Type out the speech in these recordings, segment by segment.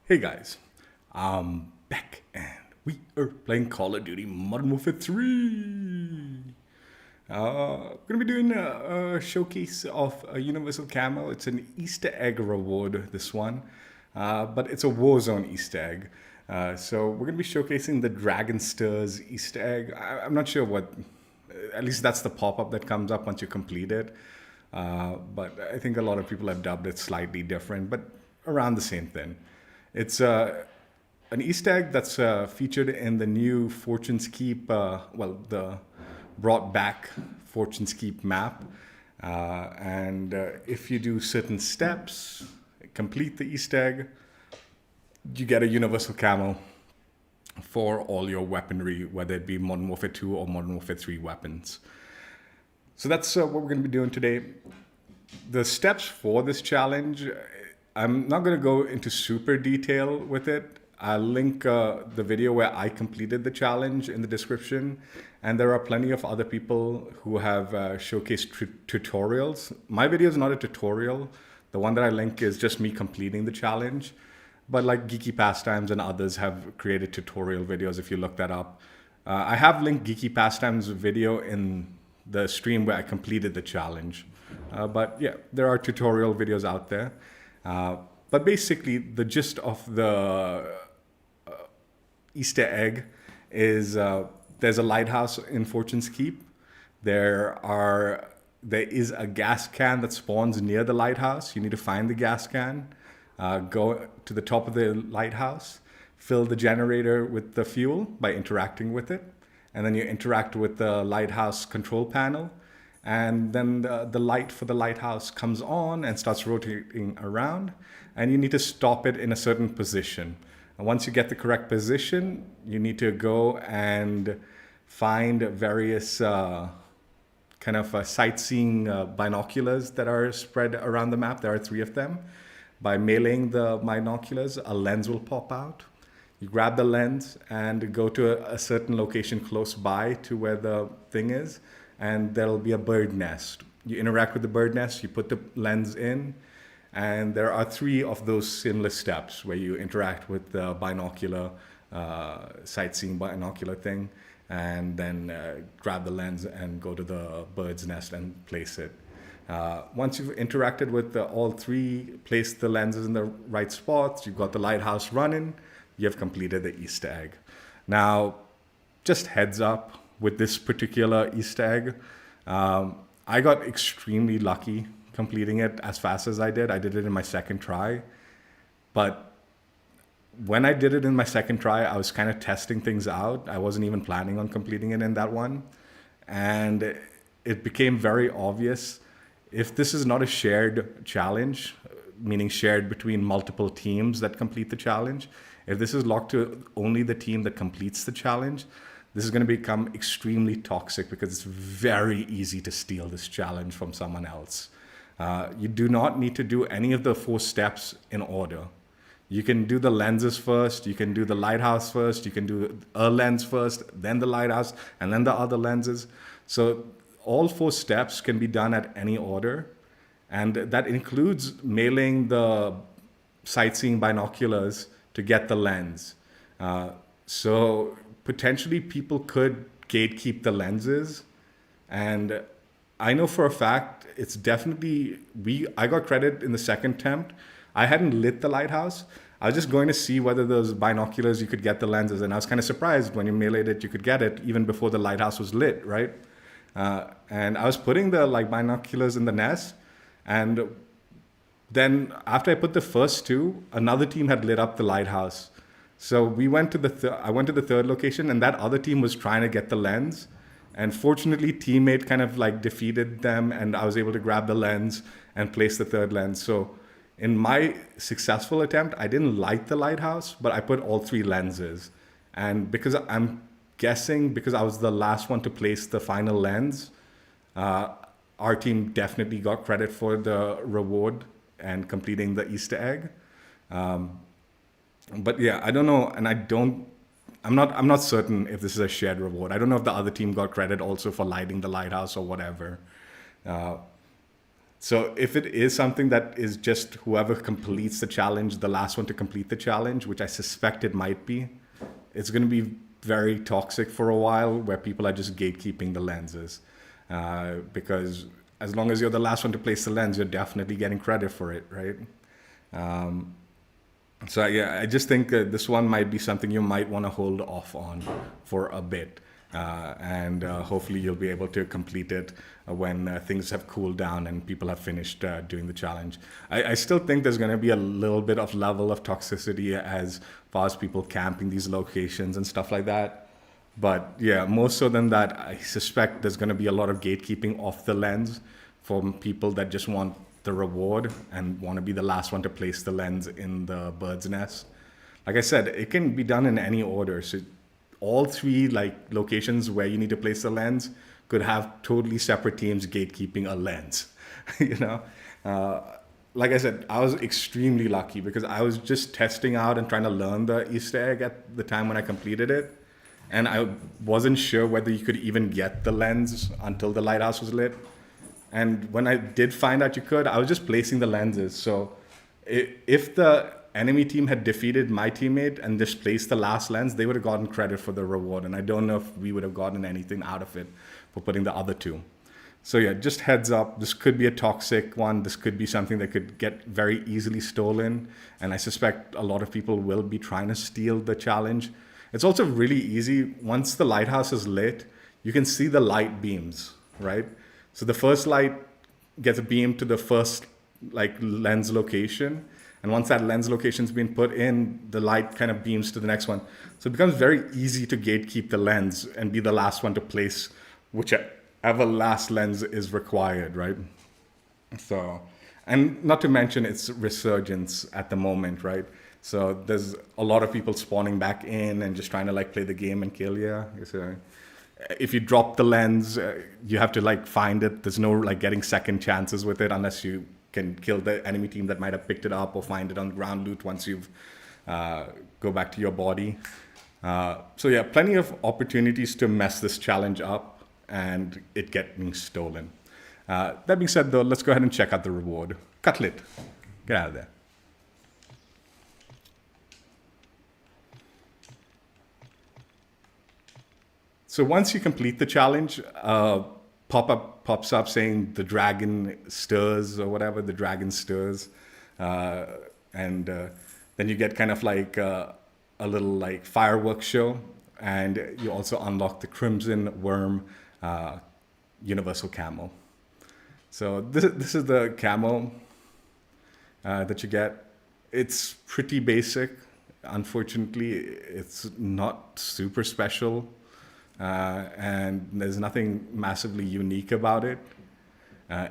Hey guys, I'm back and we are playing Call of Duty Modern Warfare 3. We're gonna be doing a showcase of a universal camo. It's an Easter egg reward, this one, but it's a Warzone Easter egg. So we're gonna be showcasing the Dragon Stirs Easter egg. I'm not sure what, at least that's the pop-up that comes up once you complete it. But I think a lot of people have dubbed it slightly different, but around the same thing. It's an Easter egg that's featured in the new Fortune's Keep, the brought back Fortune's Keep map. And if you do certain steps, complete the Easter egg, you get a universal camo for all your weaponry, whether it be Modern Warfare 2 or Modern Warfare 3 weapons. So that's what we're going to be doing today. The steps for this challenge, I'm not going to go into super detail with it. I'll link the video where I completed the challenge in the description. And there are plenty of other people who have showcased tutorials. My video is not a tutorial. The one that I link is just me completing the challenge. But like Geeky Pastimes and others have created tutorial videos if you look that up. I have linked Geeky Pastimes video in the stream where I completed the challenge. But yeah, there are tutorial videos out there. But basically, the gist of the Easter egg is there's a lighthouse in Fortune's Keep. There is a gas can that spawns near the lighthouse. You need to find the gas can, go to the top of the lighthouse, fill the generator with the fuel by interacting with it, and then you interact with the lighthouse control panel. And then the light for the lighthouse comes on and starts rotating around, and you need to stop it in a certain position. And once you get the correct position, you need to go and find various sightseeing binoculars that are spread around the map. There are 3 of them. By meleeing the binoculars, a lens will pop out. You grab the lens and go to a certain location close by to where the thing is, and there'll be a bird nest. You interact with the bird nest, you put the lens in, and there are 3 of those similar steps where you interact with the binocular, sightseeing binocular thing, and then grab the lens and go to the bird's nest and place it. Once you've interacted with all 3, placed the lenses in the right spots, you've got the lighthouse running, you have completed the Easter egg. Now, just heads up, with this particular Easter egg, I got extremely lucky completing it as fast as I did. I did it in my second try. But when I did it in my second try, I was kind of testing things out. I wasn't even planning on completing it in that one. And it became very obvious, if this is not a shared challenge, meaning shared between multiple teams that complete the challenge, if this is locked to only the team that completes the challenge, this is going to become extremely toxic because it's very easy to steal this challenge from someone else. You do not need to do any of the 4 steps in order. You can do the lenses first, you can do the lighthouse first, you can do a lens first, then the lighthouse, and then the other lenses. So all 4 steps can be done at any order. And that includes mailing the sightseeing binoculars to get the lens. So potentially people could gatekeep the lenses. And I know for a fact, it's definitely, I got credit in the second attempt. I hadn't lit the lighthouse. I was just going to see whether those binoculars, you could get the lenses. And I was kind of surprised when you meleeed it, you could get it even before the lighthouse was lit, right? And I was putting the binoculars in the nest. And then after I put the first 2, another team had lit up the lighthouse. So we went to I went to the 3rd location, and that other team was trying to get the lens. And fortunately, teammate kind of defeated them, and I was able to grab the lens and place the 3rd lens. So in my successful attempt, I didn't light the lighthouse, but I put all 3 lenses. And because I'm guessing, because I was the last one to place the final lens, our team definitely got credit for the reward and completing the Easter egg. But yeah, I don't know, and I'm not certain if this is a shared reward. I don't know if the other team got credit also for lighting the lighthouse or whatever. So if it is something that is just whoever completes the challenge, the last one to complete the challenge, which I suspect it might be, it's going to be very toxic for a while, where people are just gatekeeping the lenses. Because as long as you're the last one to place the lens, you're definitely getting credit for it, right? So yeah, I just think this one might be something you might want to hold off on for a bit. And hopefully you'll be able to complete it when things have cooled down and people have finished doing the challenge. I still think there's going to be a little bit of level of toxicity as far as people camping these locations and stuff like that. But yeah, more so than that, I suspect there's going to be a lot of gatekeeping off the lens from people that just want the reward and want to be the last one to place the lens in the bird's nest. Like I said, it can be done in any order. So all three locations where you need to place the lens could have totally separate teams gatekeeping a lens. Like I said, I was extremely lucky because I was just testing out and trying to learn the Easter egg at the time when I completed it. And I wasn't sure whether you could even get the lens until the lighthouse was lit. And when I did find out you could, I was just placing the lenses. So if the enemy team had defeated my teammate and just placed the last lens, they would have gotten credit for the reward. And I don't know if we would have gotten anything out of it for putting the other two. So yeah, just heads up, this could be a toxic one. This could be something that could get very easily stolen. And I suspect a lot of people will be trying to steal the challenge. It's also really easy. Once the lighthouse is lit, you can see the light beams, right? So the first light gets beamed to the first lens location. And once that lens location's been put in, the light kind of beams to the next one. So it becomes very easy to gatekeep the lens and be the last one to place whichever last lens is required, right? So, and not to mention its resurgence at the moment, right? So there's a lot of people spawning back in and just trying to play the game and kill you. So if you drop the lens, you have to find it. There's no getting second chances with it unless you can kill the enemy team that might have picked it up or find it on ground loot once you've go back to your body. So yeah, plenty of opportunities to mess this challenge up and it getting stolen. That being said though, let's go ahead and check out the reward. Cutlet, get out of there. So once you complete the challenge, pop-up pops up saying the dragon stirs or whatever, the dragon stirs. And then you get kind of a little fireworks show. And you also unlock the Crimson Wyrm universal camo. So this is the camo that you get. It's pretty basic. Unfortunately, it's not super special. And there's nothing massively unique about it.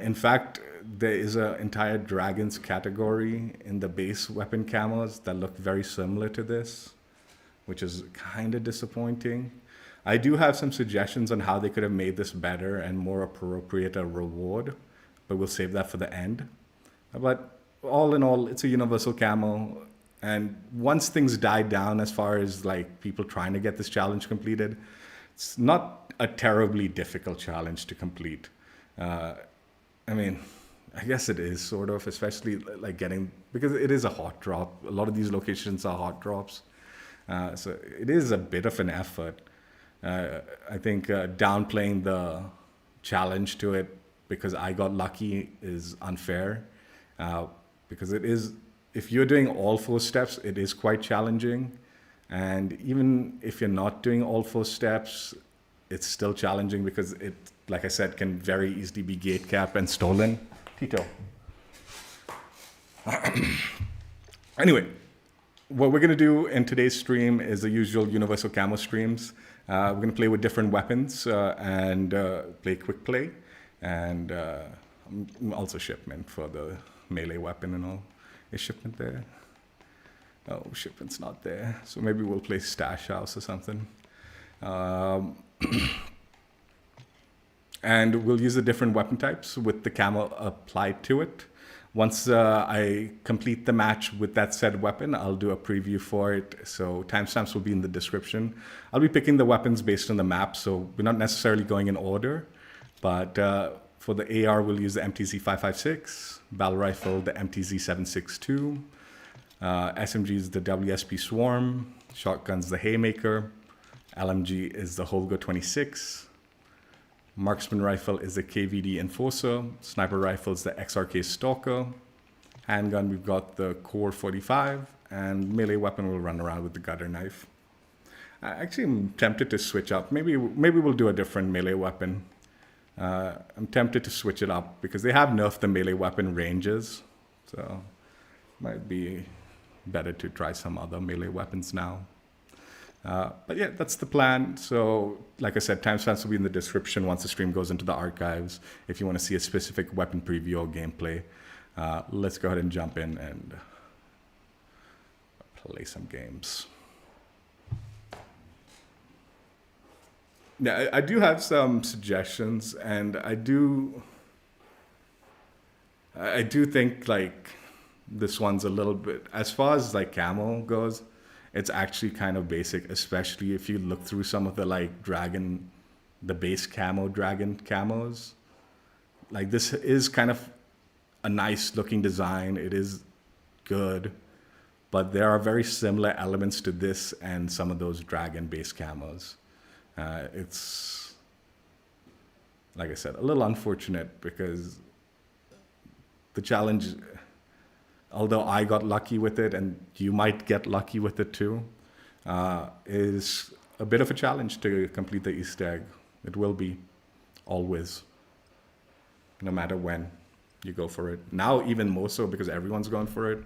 In fact, there is an entire dragons category in the base weapon camos that look very similar to this, which is kind of disappointing. I do have some suggestions on how they could have made this better and more appropriate a reward, but we'll save that for the end. But all in all, it's a universal camo. And once things die down as far as people trying to get this challenge completed, it's not a terribly difficult challenge to complete. I mean, I guess it is sort of, especially because it is a hot drop. A lot of these locations are hot drops. So it is a bit of an effort. I think downplaying the challenge to it because I got lucky is unfair. Because it is, if you're doing all 4 steps, it is quite challenging. And even if you're not doing all 4 steps, it's still challenging because it, like I said, can very easily be gate capped and stolen. Tito. Anyway, what we're going to do in today's stream is the usual universal camo streams. We're going to play with different weapons and play quick play. And also shipment for the melee weapon and all. Is shipment there? Oh, shipment's not there. So maybe we'll play Stash House or something. And we'll use the different weapon types with the camo applied to it. Once I complete the match with that said weapon, I'll do a preview for it. So timestamps will be in the description. I'll be picking the weapons based on the map, so we're not necessarily going in order. But For the AR, we'll use the MTZ-556, battle rifle, the MTZ-762, SMG is the WSP Swarm, shotguns the Haymaker, LMG is the Holger 26, Marksman rifle is the KVD Enforcer, sniper rifle is the XRK Stalker, handgun we've got the Core 45, and melee weapon will run around with the Gutter Knife. Actually, I'm tempted to switch up. Maybe we'll do a different melee weapon. I'm tempted to switch it up because they have nerfed the melee weapon ranges, so might be better to try some other melee weapons now. But yeah, that's the plan. So like I said, timestamps will be in the description once the stream goes into the archives. If you want to see a specific weapon preview or gameplay, let's go ahead and jump in and play some games. Yeah, I do have some suggestions, and I do think like this one's a little bit, as far as like camo goes, it's actually kind of basic, especially if you look through some of the like dragon, the base camo dragon camos. Like this is kind of a nice looking design. It is good, but there are very similar elements to this and some of those dragon base camos. It's, like I said, a little unfortunate because the challenge, although I got lucky with it and you might get lucky with it too, is a bit of a challenge to complete the Easter egg. It will be, always, no matter when you go for it. Now even more so because everyone's going for it,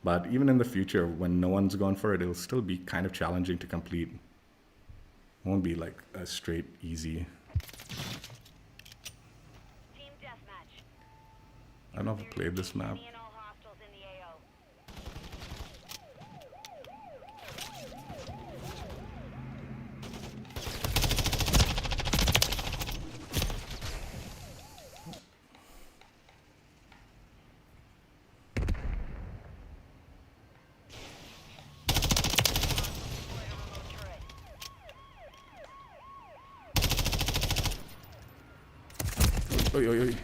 but even in the future when no one's going for it, it'll still be kind of challenging to complete. It won't be like a straight easy. Team deathmatch. I don't know if I played this map. Oi, oi, oi.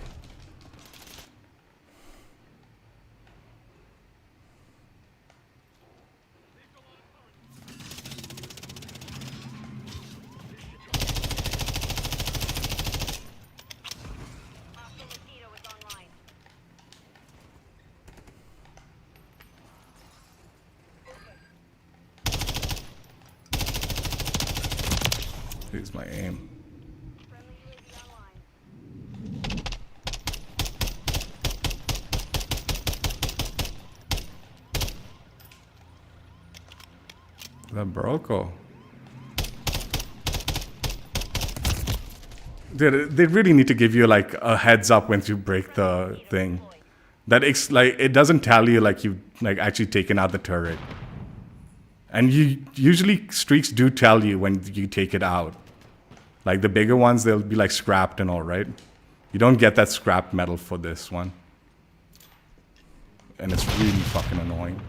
Here's my aim. That Barocco. Dude, they really need to give you like a heads up once you break the thing. That it's like it doesn't tell you like you've like actually taken out the turret. And you usually streaks do tell you when you take it out. Like the bigger ones, they'll be like scrapped and all, right? You don't get that scrap metal for this one. And it's really fucking annoying.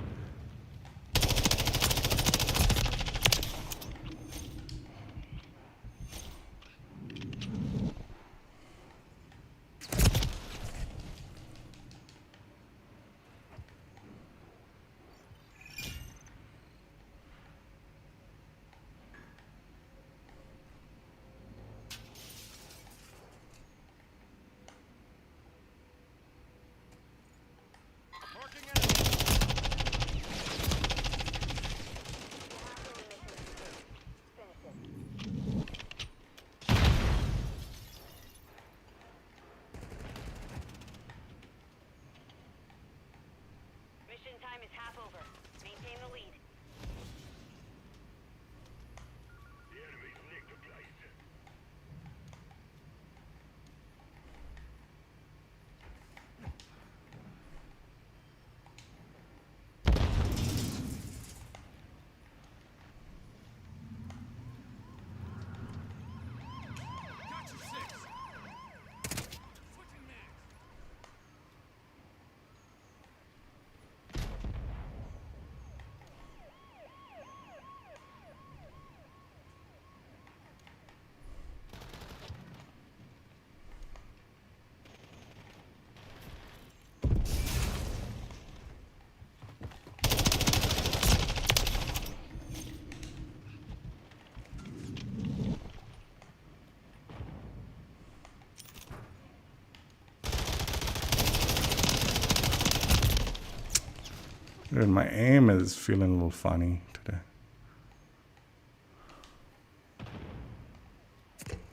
Dude, my aim is feeling a little funny today.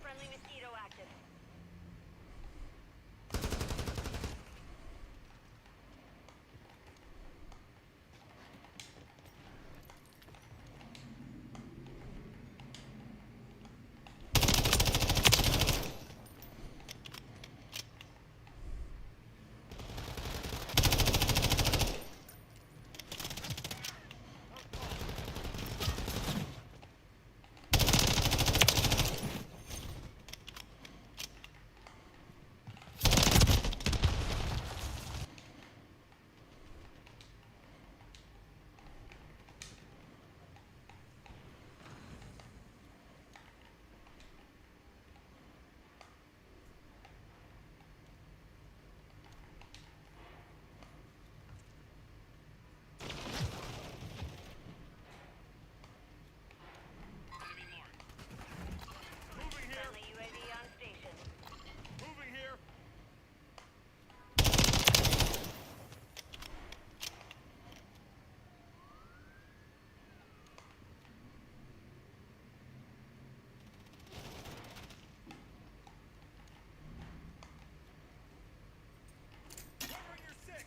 Friendly mosquito active. Friendly UAV on station. Moving here. Covering your six.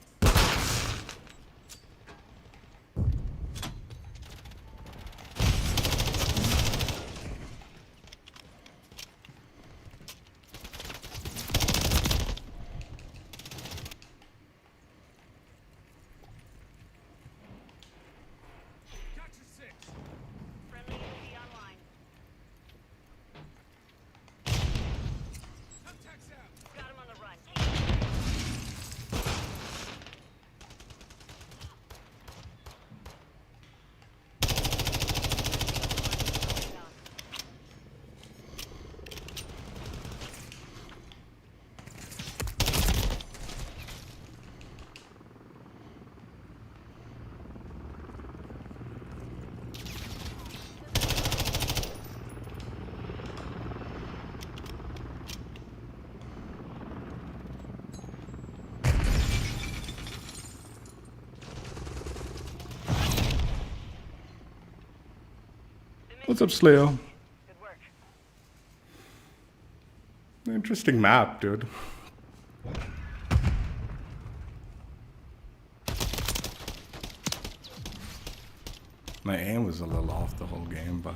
Got your six. Friendly UAV online. Contacts out. Got him on the run. What's up, Slayer? Good work. Interesting map, dude. My aim was a little off the whole game, but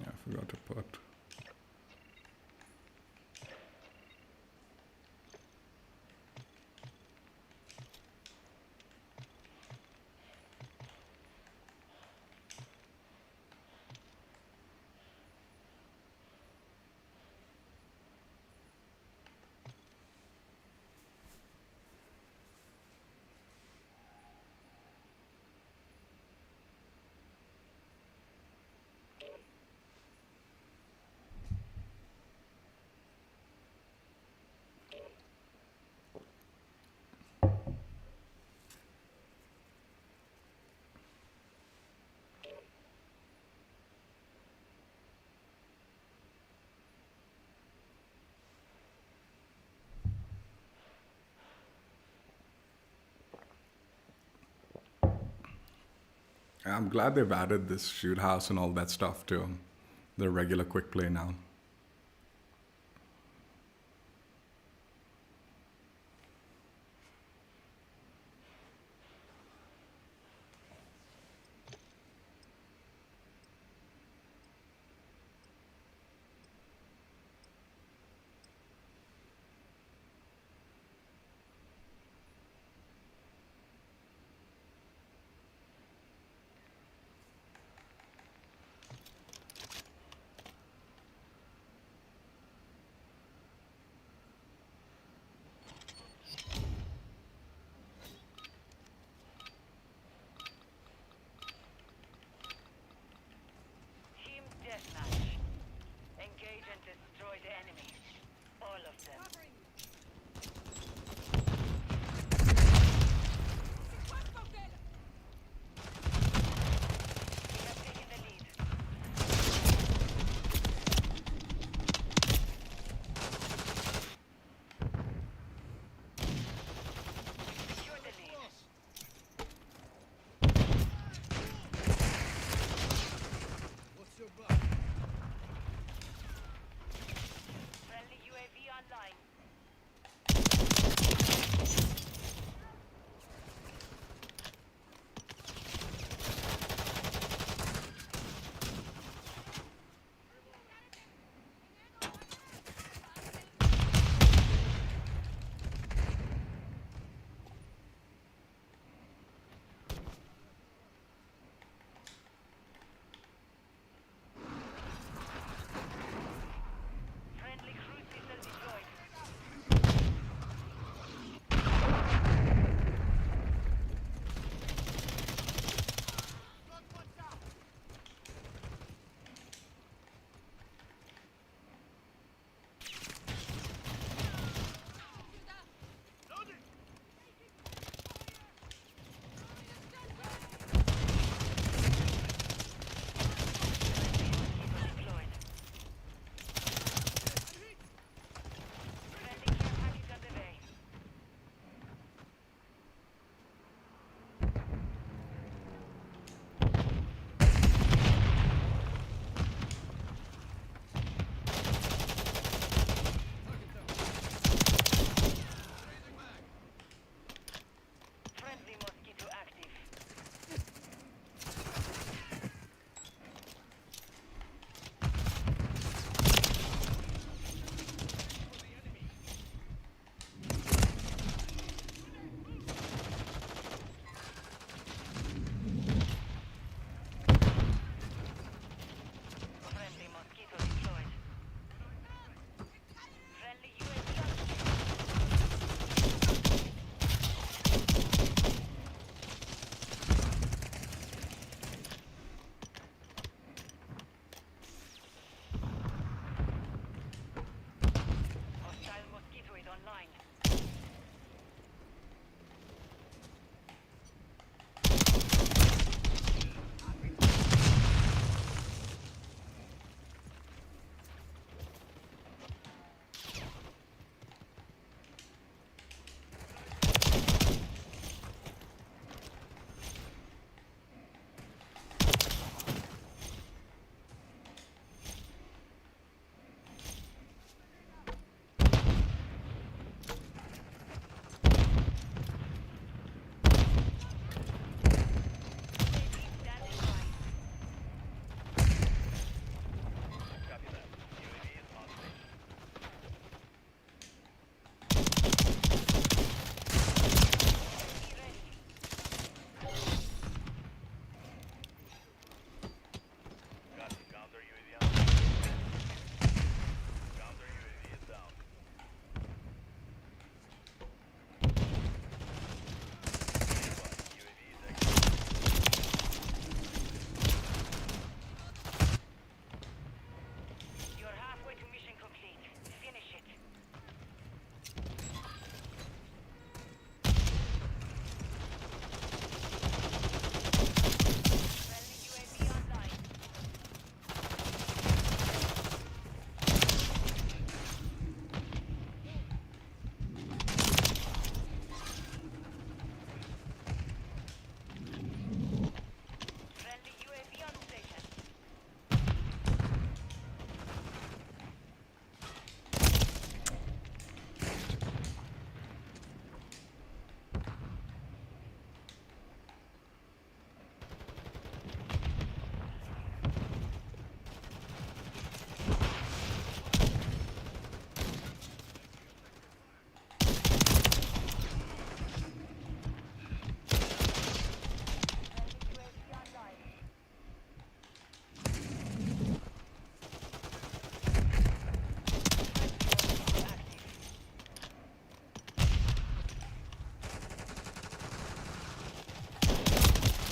yeah, I forgot to put. I'm glad they've added this shoot house and all that stuff to the regular quick play now.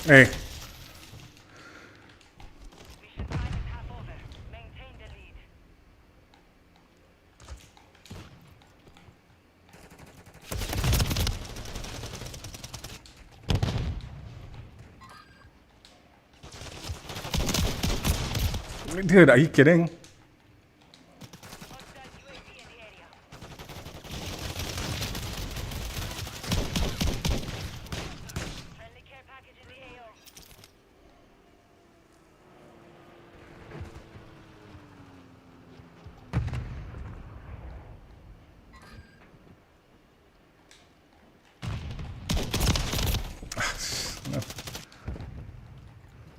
Hey. Mission time is half over. Maintain the lead. Dude, are you kidding? Hostile UAV in the area. Friendly care package in the AO.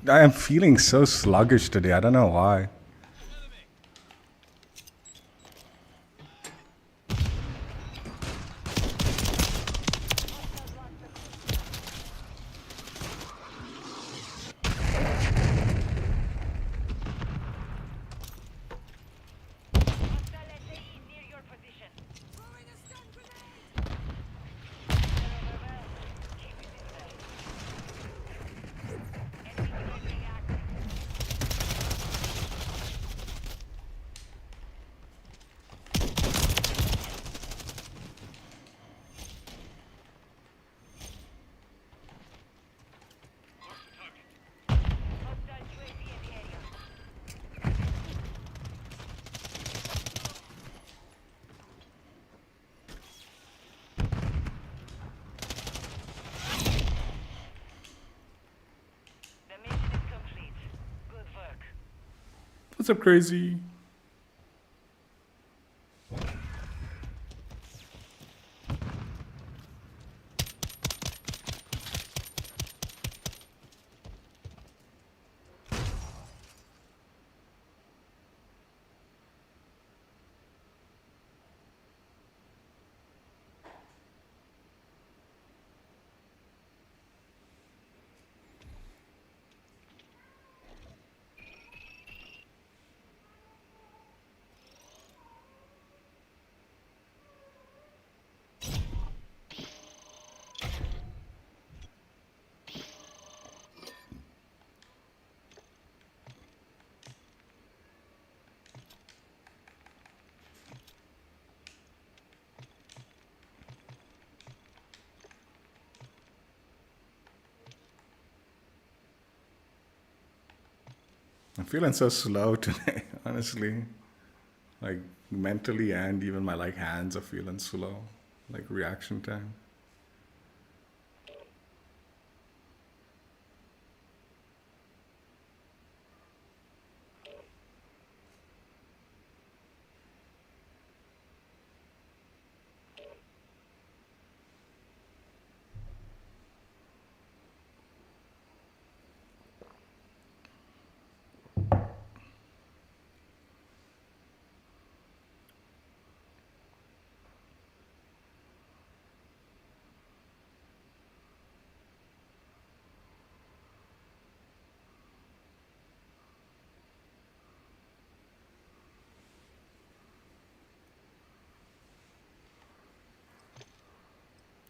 I am feeling so sluggish today. I don't know why. Hostile SAE near your position. Throwing a stun grenade. Keep it in there. Enemy UAV active. Hostile UAV in the area. The mission is complete. Good work. What's up, crazy? I'm feeling so slow today, honestly. Like mentally and even my like hands are feeling slow. Like reaction time.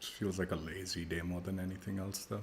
It feels like a lazy day more than anything else though.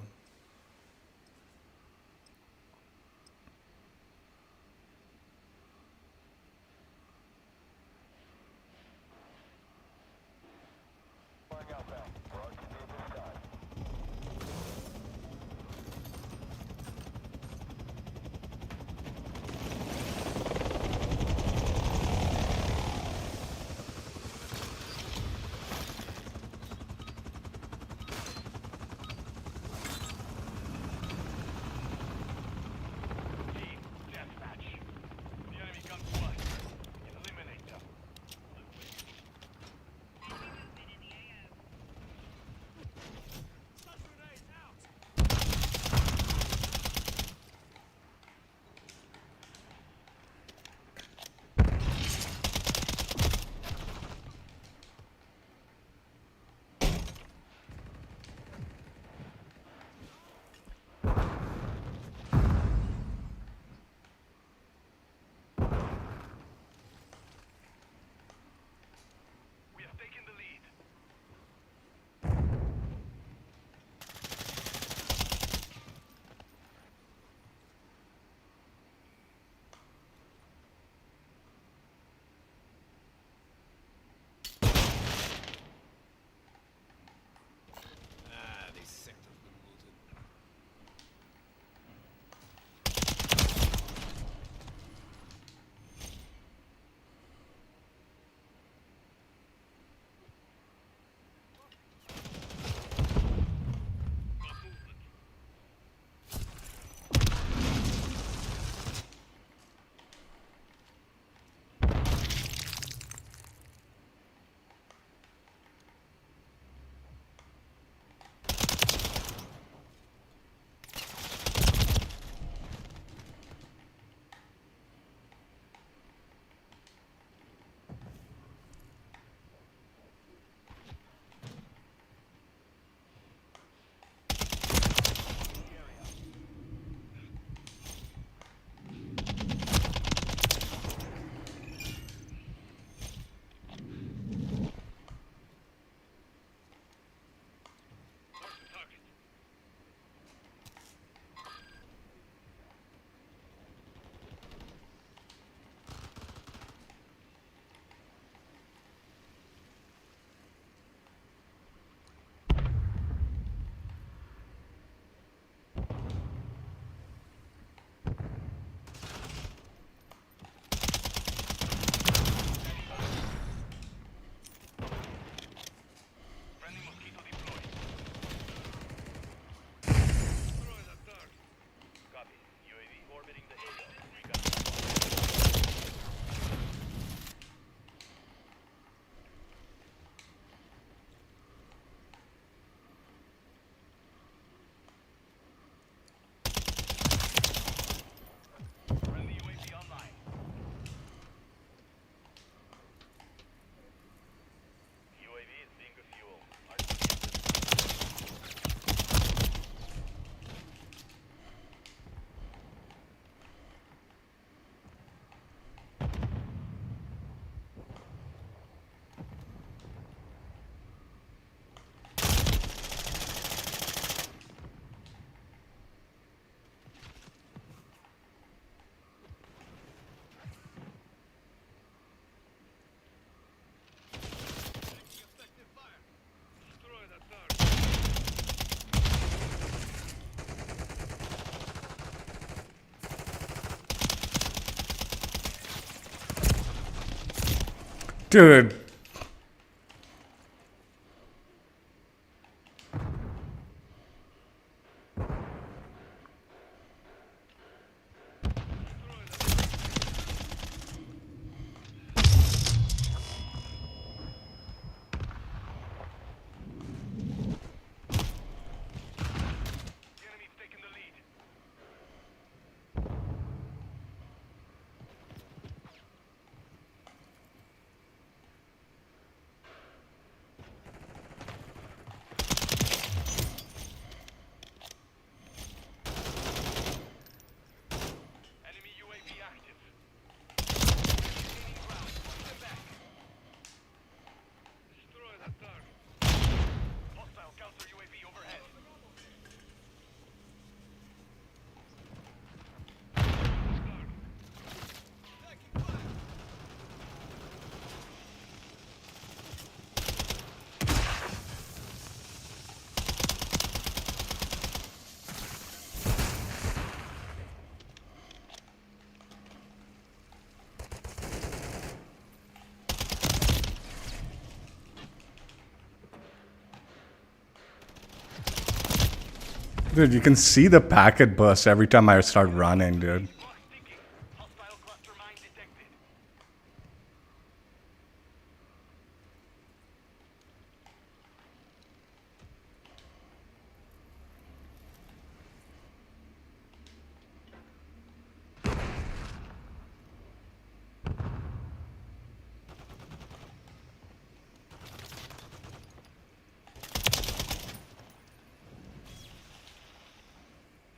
Dude. The enemy's taking the lead. Enemy UAV active. Gaining ground. Push them back. Destroy that target. Hostile counter UAV overhead. Dude, you can see the packet burst every time I start running, dude. Clock ticking. Hostile cluster mine detected.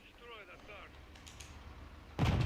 Destroy that target.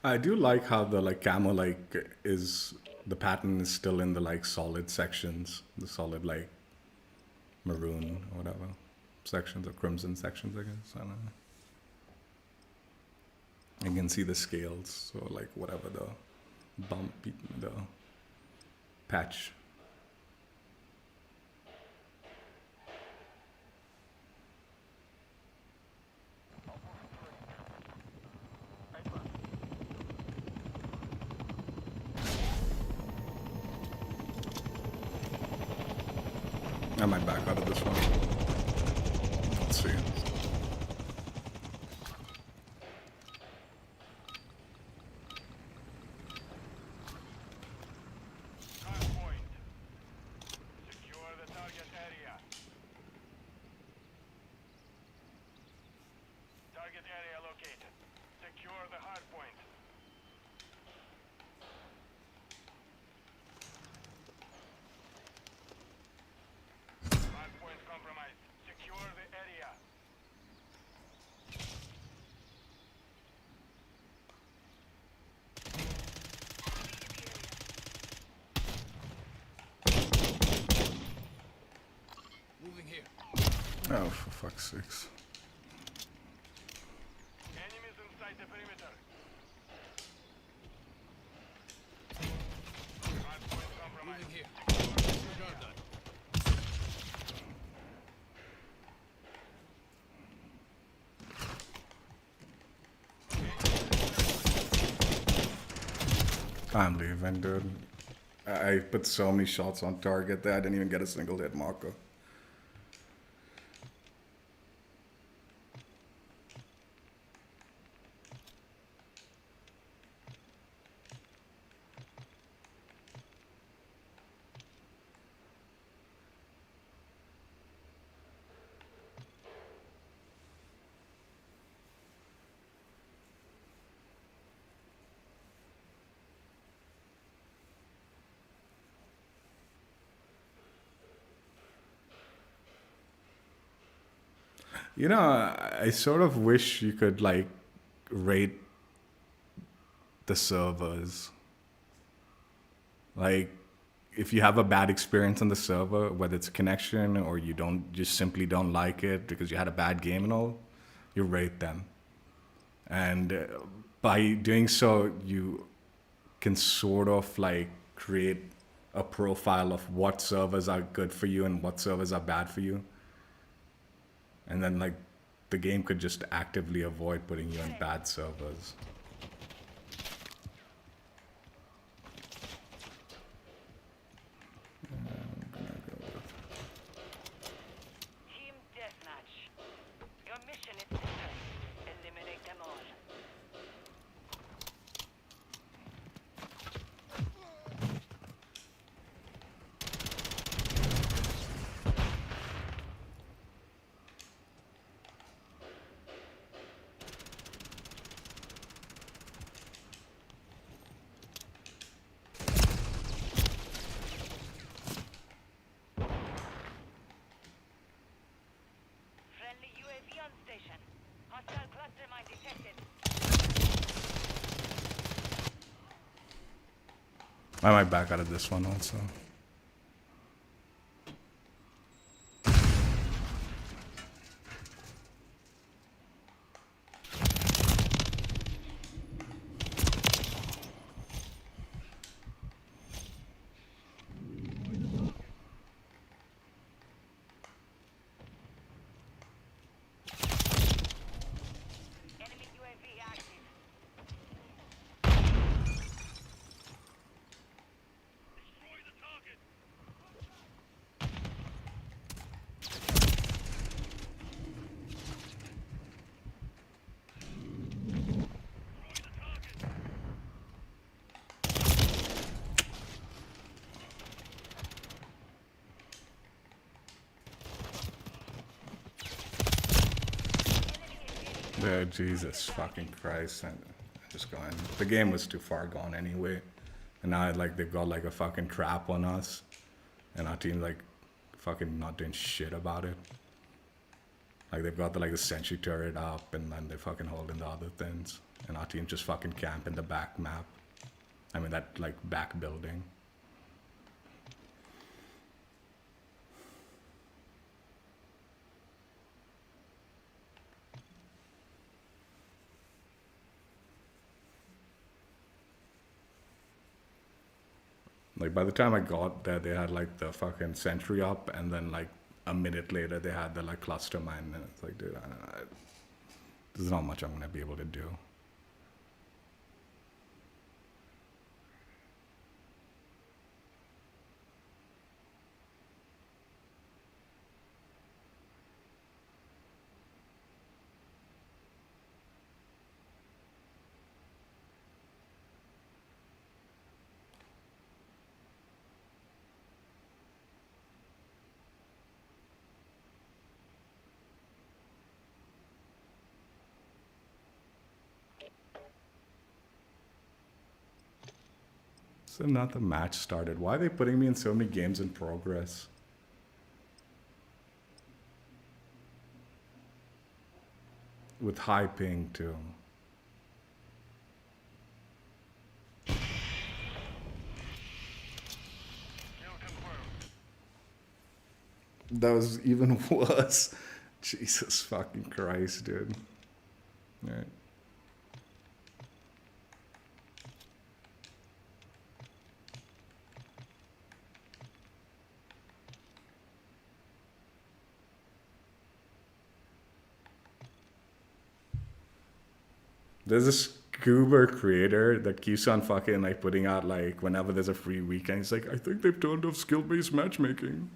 I do like how the like camo like is the pattern is still in the like solid sections, the solid like maroon or whatever sections or crimson sections, I guess. I don't know. You can see the scales, so like whatever the bump, the patch. I might back out of this one. Let's see. Hardpoint. Secure the target area. Target area located. Secure the hardpoint. Hardpoint compromised. Secure the area. Moving here. Oh, for fuck's sakes. Enemies inside the perimeter. Hardpoint compromised. Moving here. Disregard that. I'm leaving, dude. I put so many shots on target that I didn't even get a single hit marker. You know, I sort of wish you could like rate the servers. Like, if you have a bad experience on the server, whether it's a connection or you don't just simply don't like it because you had a bad game and all, you rate them. And by doing so, you can sort of like create a profile of what servers are good for you and what servers are bad for you. And then like the game could just actively avoid putting you in bad servers. Team deathmatch. Your mission is simple. Eliminate them all. Friendly UAV on station. Hostile cluster mine detected. I might back out of this one also. Enemy UAV active. Destroy the target. Yeah, Jesus fucking Christ. And just going. The game was too far gone anyway. And now like they've got like a fucking trap on us. And our team like fucking not doing shit about it. Like they've got the sentry turret up, and then they fucking hold in the other things, and our team just fucking camp in the back map. I mean that like back building. Like by the time I got there, they had like the fucking sentry up, and then like a minute later they had the like cluster mine, and it's like, dude, there's not much I'm gonna be able to do. So not the match started. Why are they putting me in so many games in progress? With high ping too. Kill confirmed. That was even worse. Jesus fucking Christ, dude. Alright. There's this Goober creator that keeps on fucking like putting out like whenever there's a free weekend, he's like, I think they've turned off skill-based matchmaking.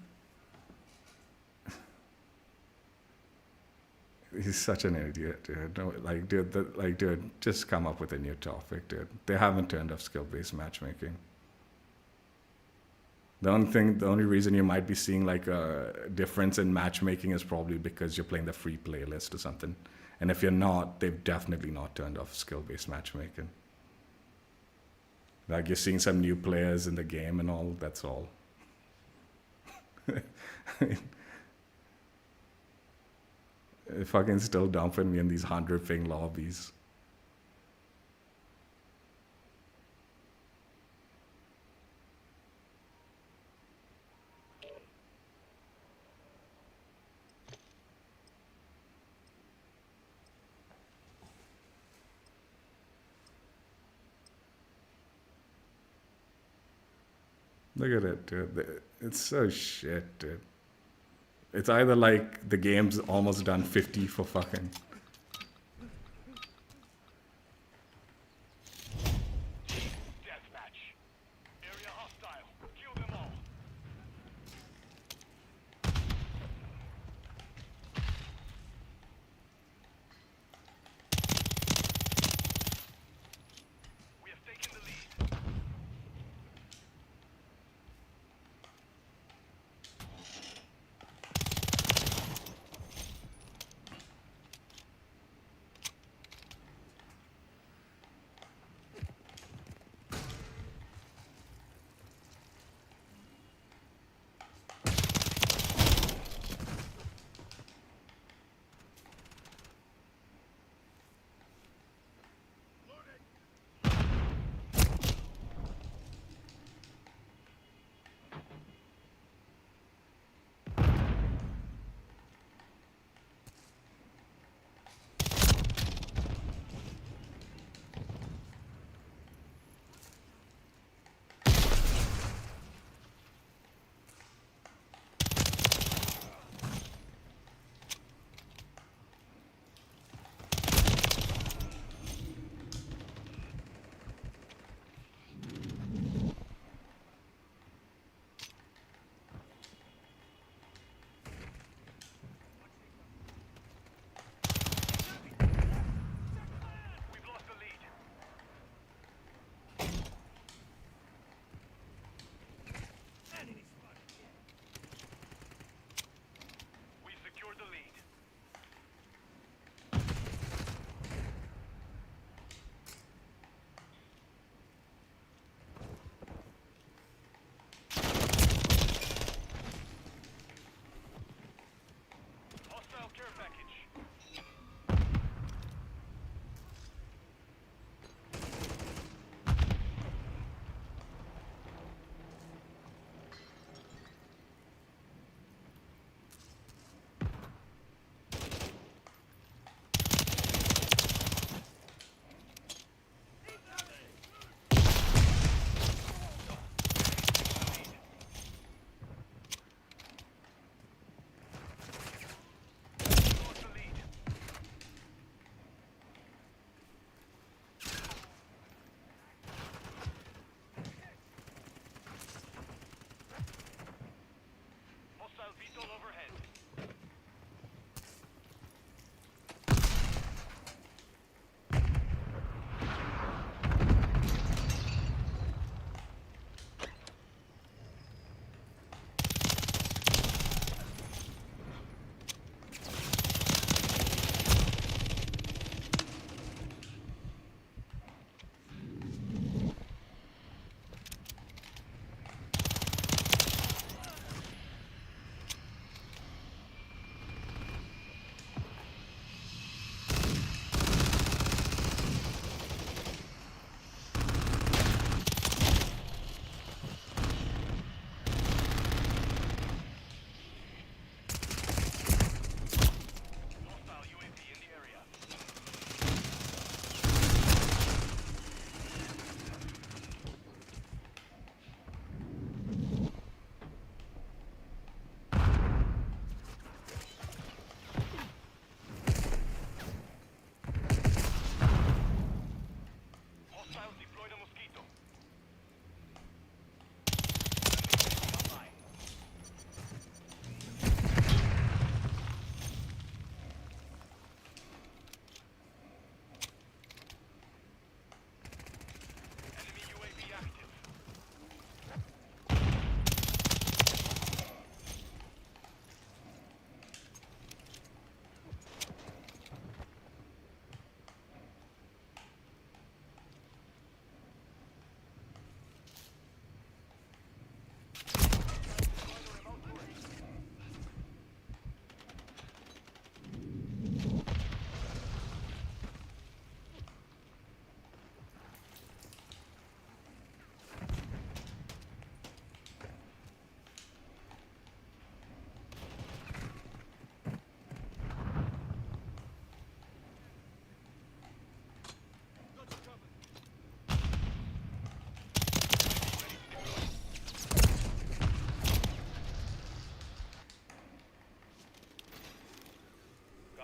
He's such an idiot, dude. No, dude, just come up with a new topic, dude. They haven't turned off skill-based matchmaking. The only reason you might be seeing like a difference in matchmaking is probably because you're playing the free playlist or something. And if you're not, they've definitely not turned off skill-based matchmaking. Like you're seeing some new players in the game and all, that's all. I mean, they're fucking still dumping me in these 100 ping lobbies. Look at it, dude. It's so shit, dude. It's either like the game's almost done 50 for fucking. Deathmatch. Area hostile. Kill them all. We have taken the lead.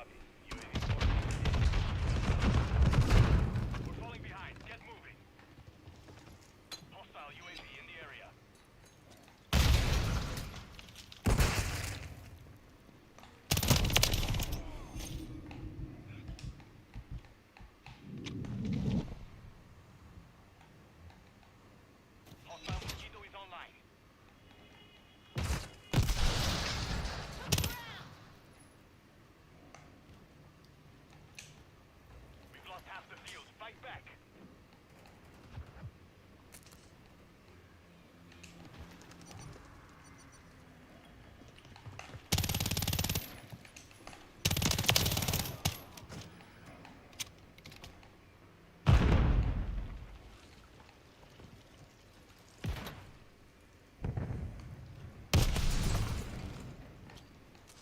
Copy. UAV orbiting. We're falling behind. Get moving. Hostile UAV in the area. Hostile mosquito is online. We've lost half the field. Fight back.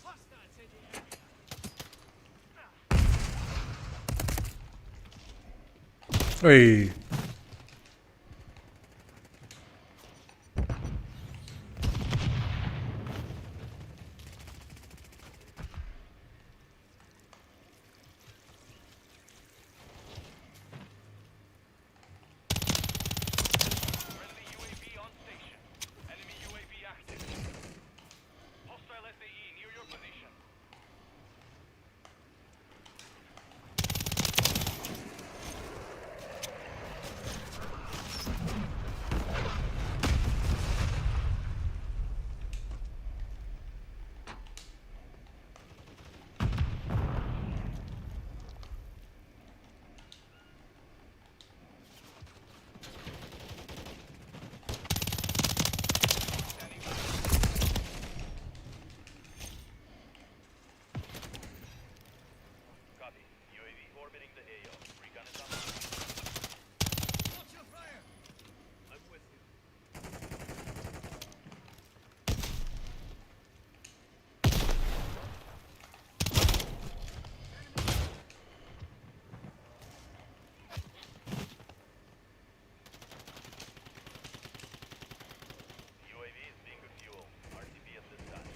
Hostiles in the area. Hey. Friendly UAV on station. Enemy UAV active. Hostile SAE near your position. Copy. UAV orbiting the AO. Recon is online. Watch your fire. I'm with you. UAV is being refueled. RTB at this time.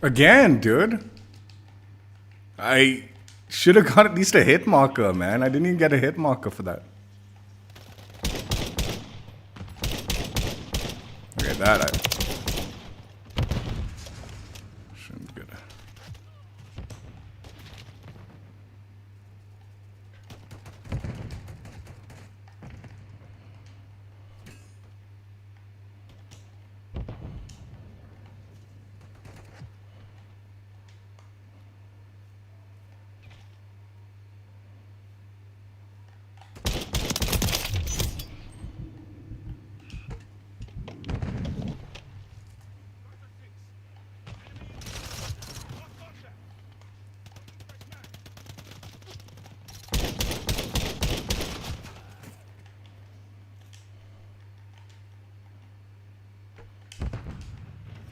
Again, dude. I should have got at least a hit marker, man. I didn't even get a hit marker for that. Okay, that I shouldn't get it.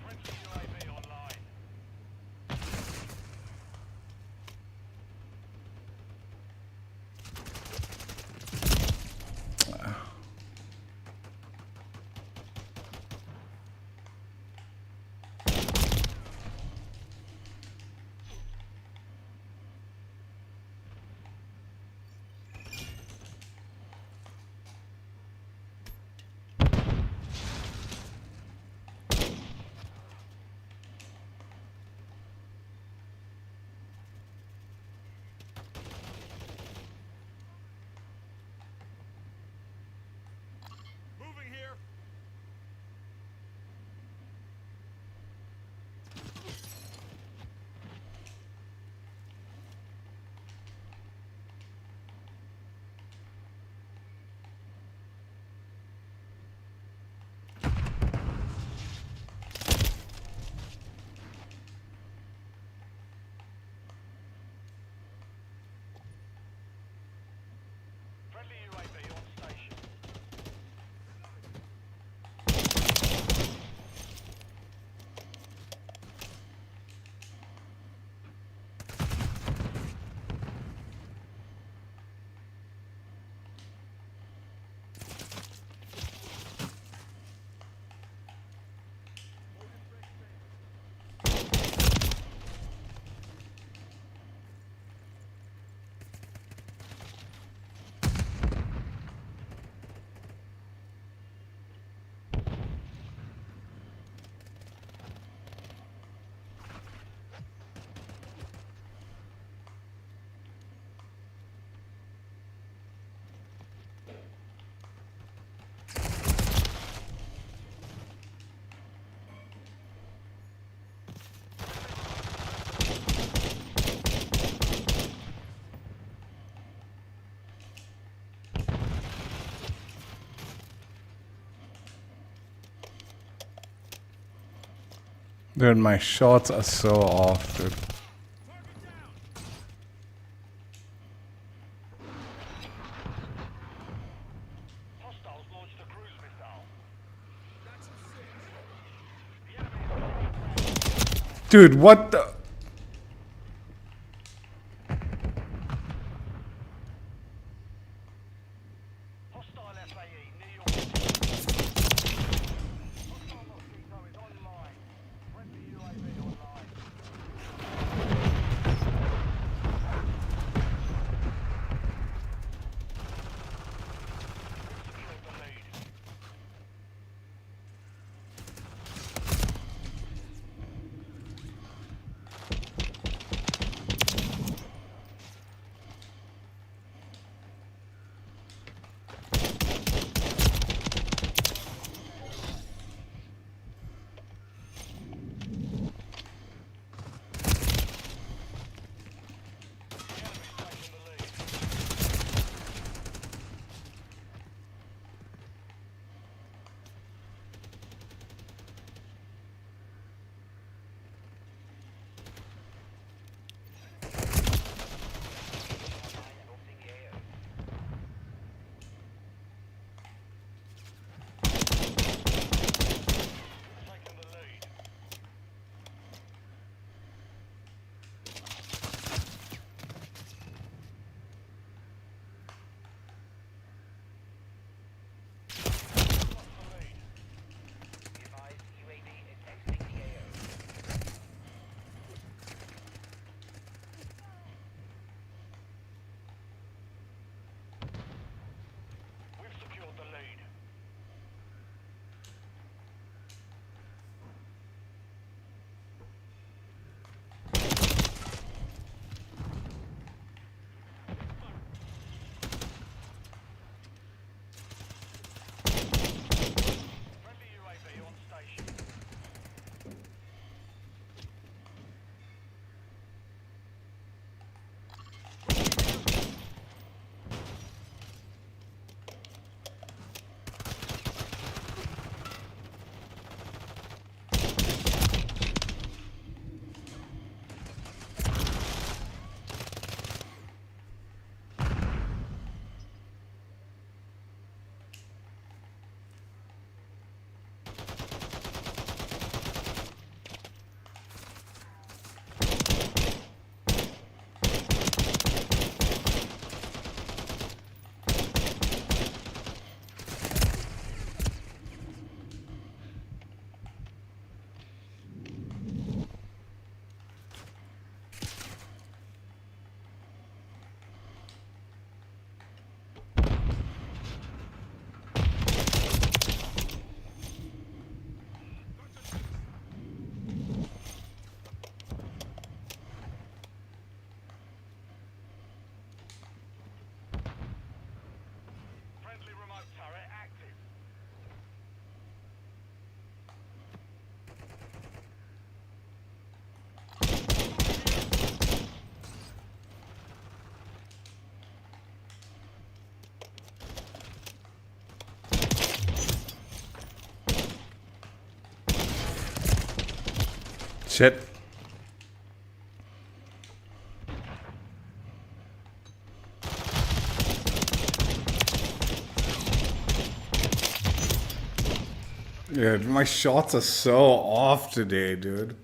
Friendly UAV online. Moving here. Friendly UAV on station. Dude, my shots are so off, dude. Hostiles launched a cruise missile. Dude, what the? Hostile FAE near your position. Hostile mosquito is online. Friendly UAV online. Secured the lead. Shit. Yeah, my shots are so off today, dude.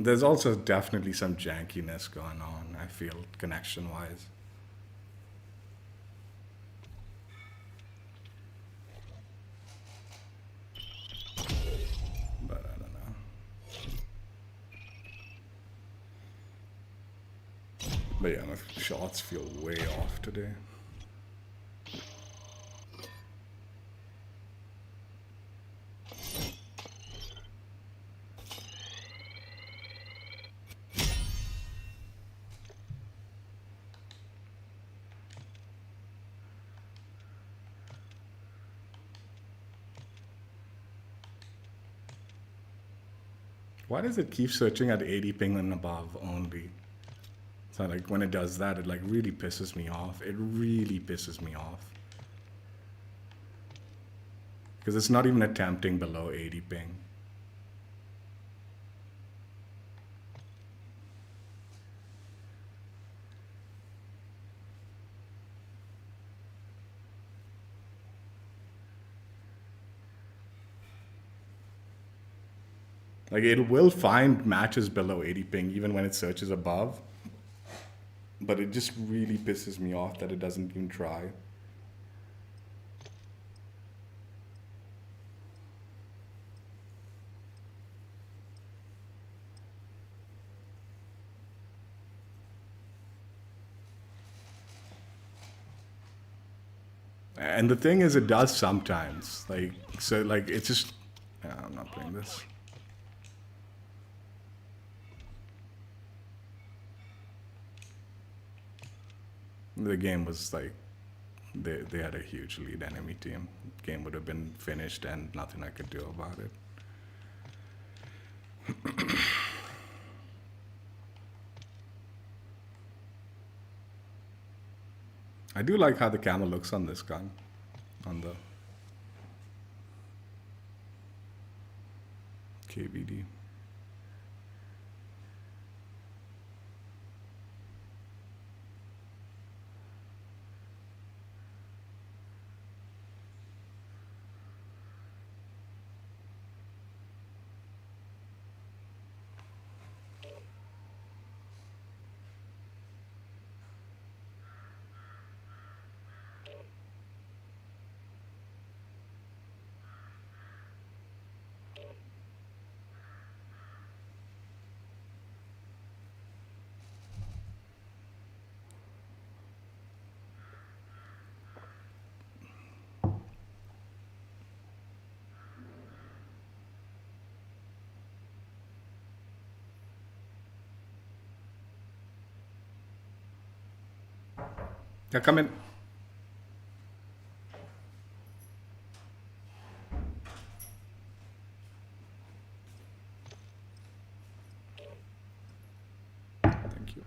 There's also definitely some jankiness going on, I feel, connection-wise. But I don't know. But yeah, my shots feel way off today. Why does it keep searching at 80 ping and above only? So like when it does that, it like really pisses me off. It really pisses me off. Because it's not even attempting below 80 ping. Like it will find matches below 80 ping even when it searches above. But it just really pisses me off that it doesn't even try. And the thing is, it does sometimes. Like, so like, it's just, I'm not playing this. The game was like, they had a huge lead enemy team. Game would have been finished and nothing I could do about it. I do like how the camo looks on this gun, on the KVD. Yeah, come in. Thank you.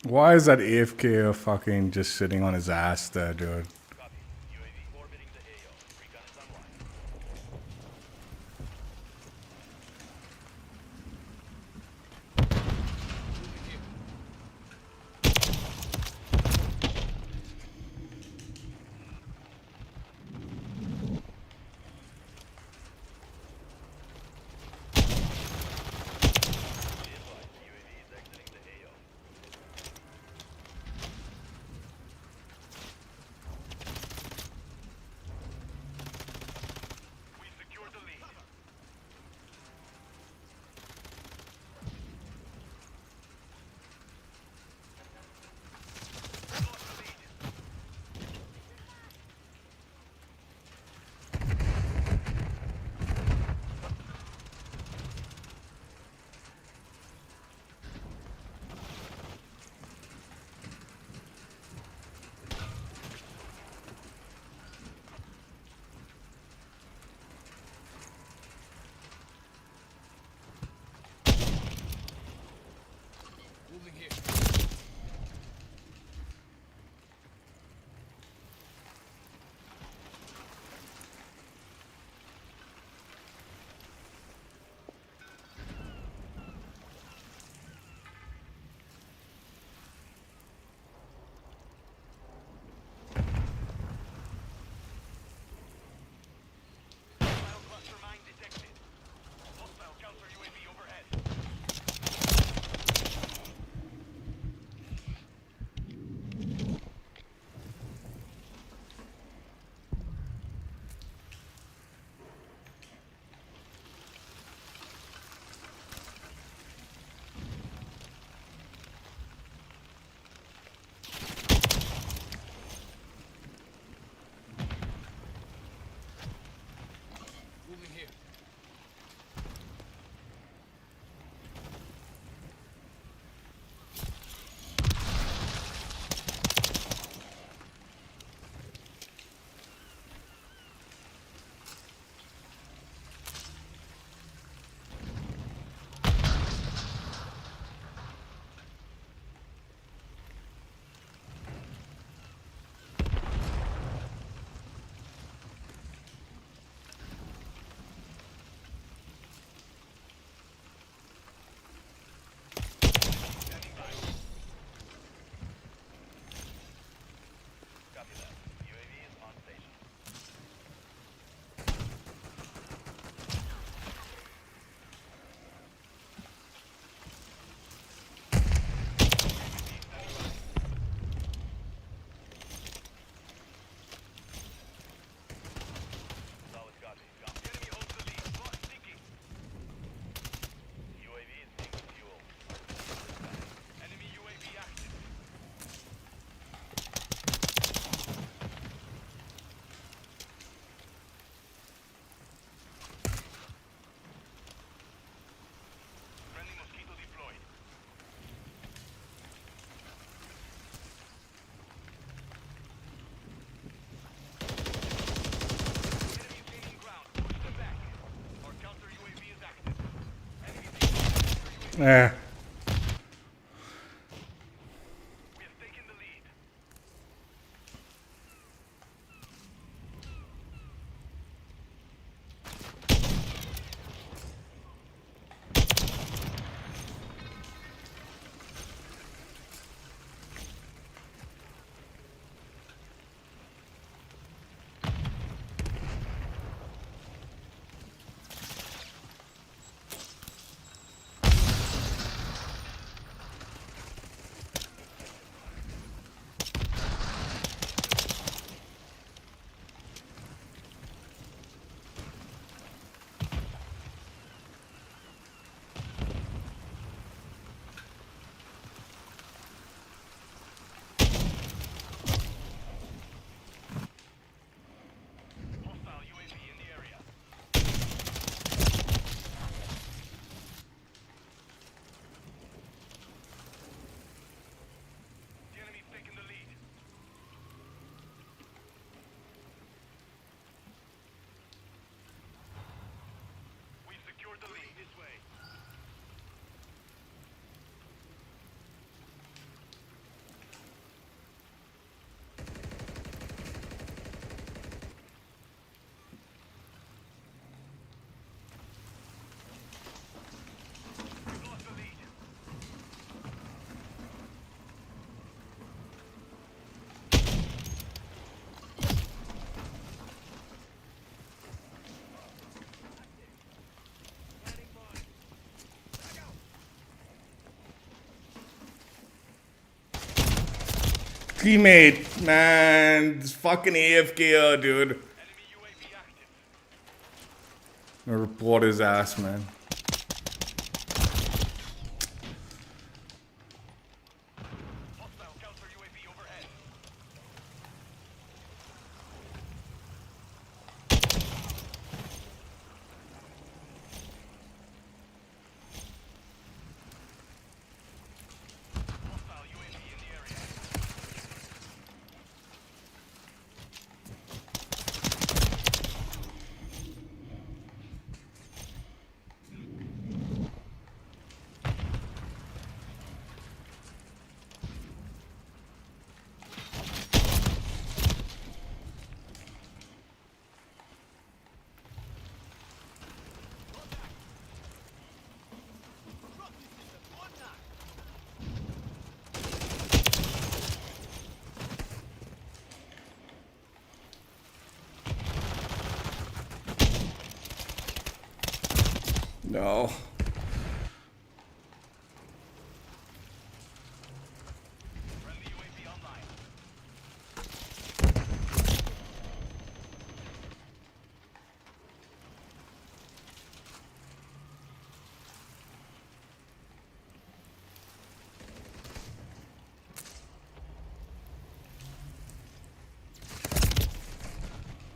Why is that AFK fucking just sitting on his ass there, dude? Copy. UAV orbiting the AO. Recon is online. Be advised, UAV is exiting the AO. We secured the lead. Lost the lead. Moving here. Hostile cluster mine detected. Hostile counter UAV overhead. Moving here. Standing by. Copy that. UAV is on station. Solid copy. Enemy holds the lead. Lost seeking. UAV is being fuel. Enemy UAV active. Friendly mosquito deployed. Enemy gaining ground. Push them back. Our counter UAV is active. Enemy counter UAV. Eh. We have taken the lead. teammate, man, this fucking AFK, dude. Enemy UAV active. I'm gonna report his ass, man. Hostile counter UAV overhead. Hostile UAV in the area. No. Friendly UAV online.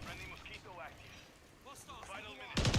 Friendly mosquito active. Hostile Final CPR. minute.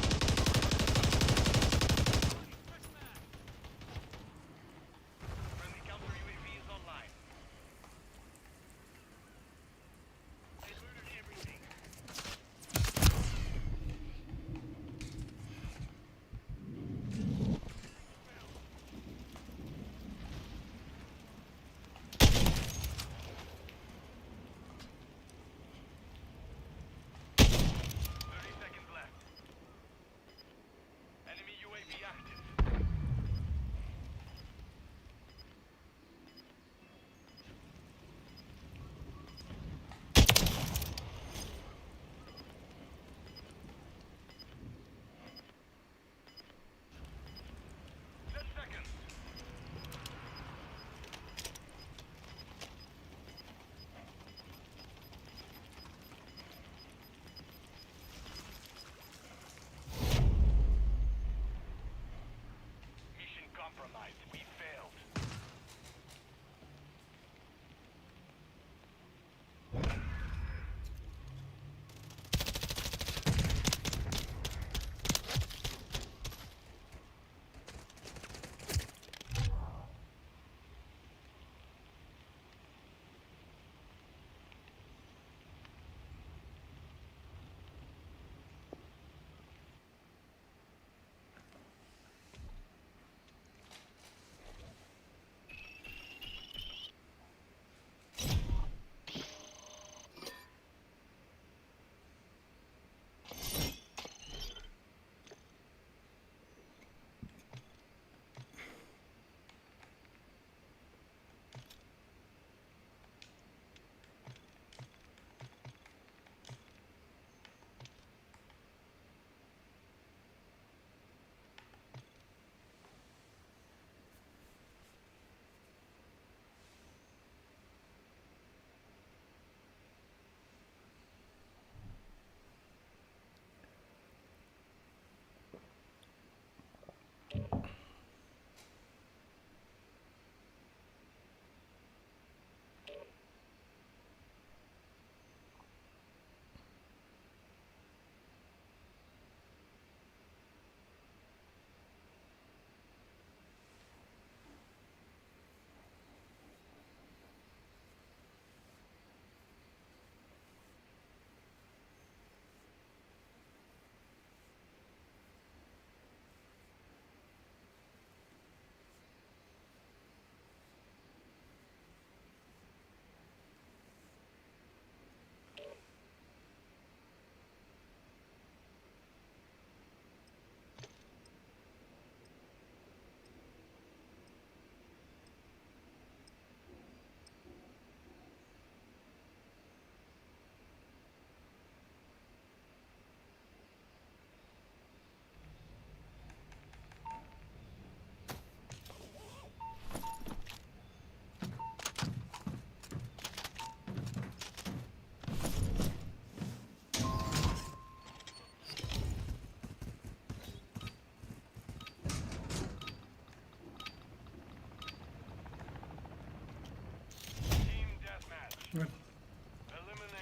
Eliminate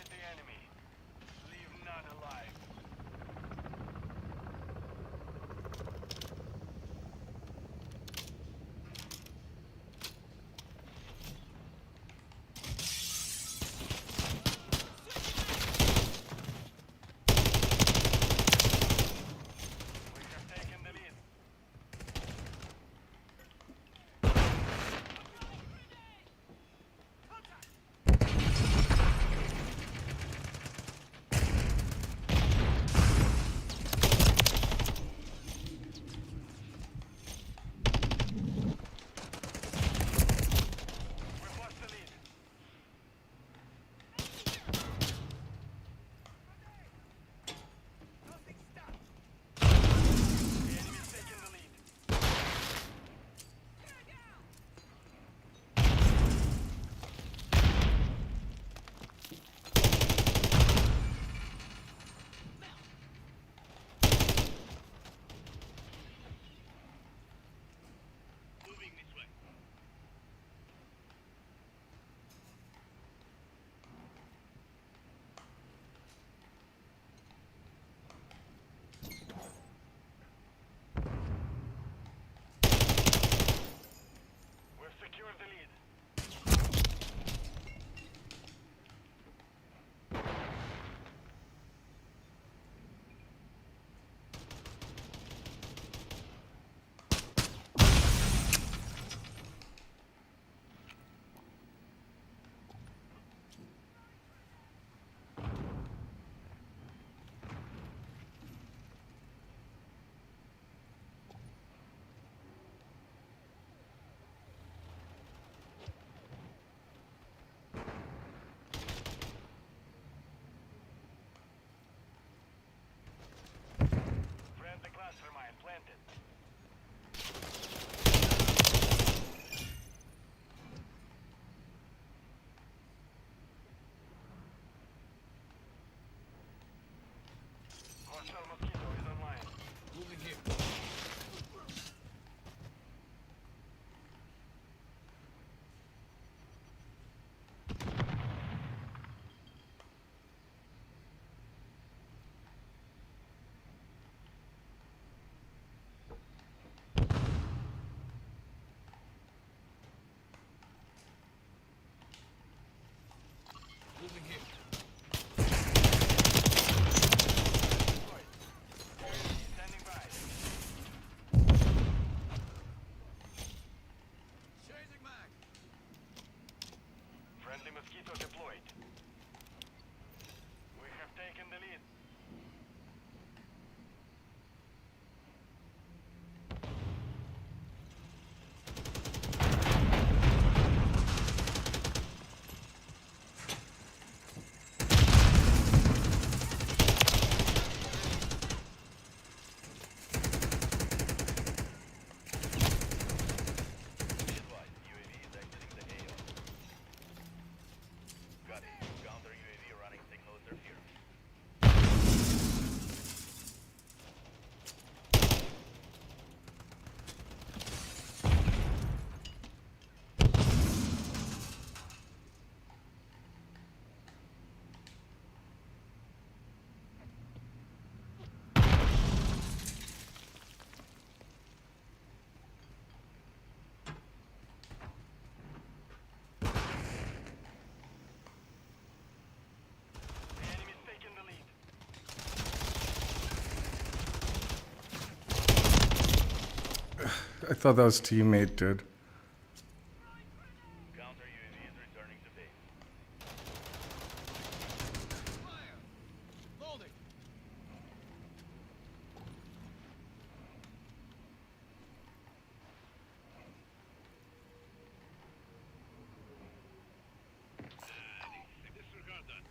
the enemy. Leave none alive. We have taken the lead. We've lost the lead. The enemy's taken the lead. Moving this way. We've secured the lead. Friendly cluster mine planted. Hostile mosquito is online. Moving here. Moving here. Standing by. Changing mag. Friendly mosquito deployed. We have taken the lead. UAV is exiting the AO. Got it. Counter UAV running signal interference. The enemy's taken the lead. I thought that was teammate, dude. Counter UAV is returning to base. Fire. Loading. Disregard that.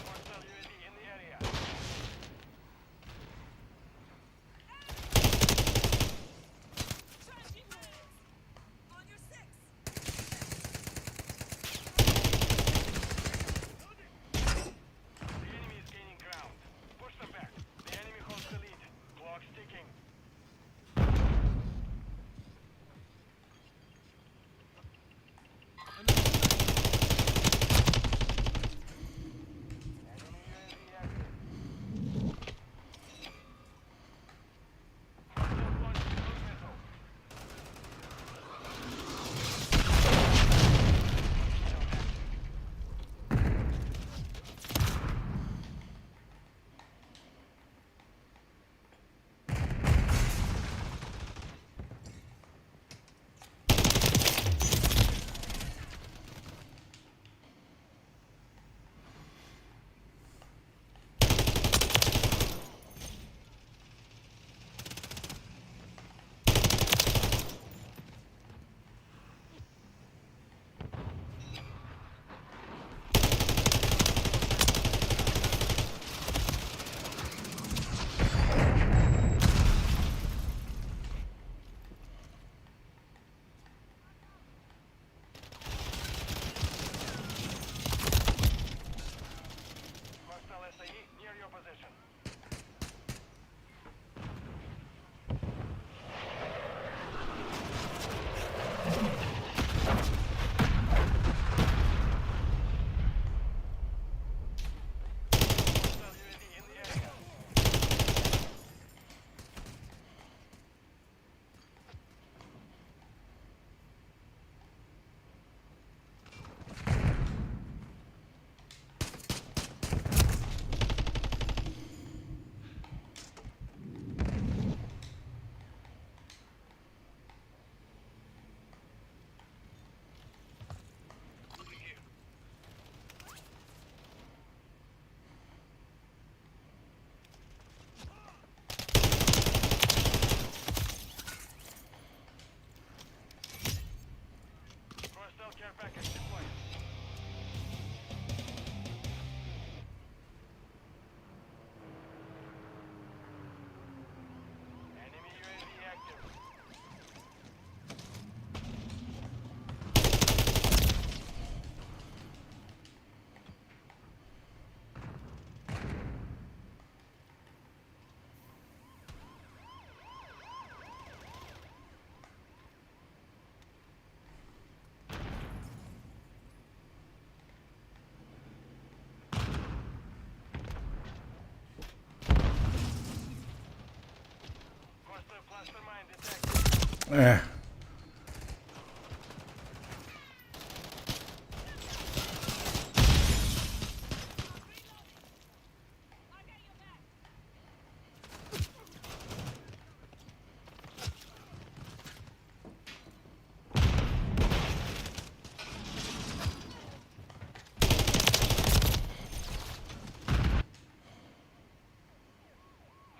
Hostile UAV Mastermind detected. Eh.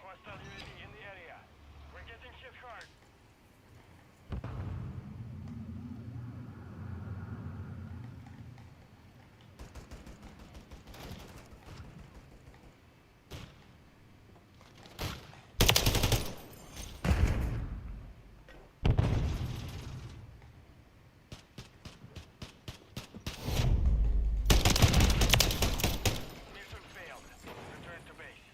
Hostile UAV in the area. We're getting hit hard. Mission failed. Return to base.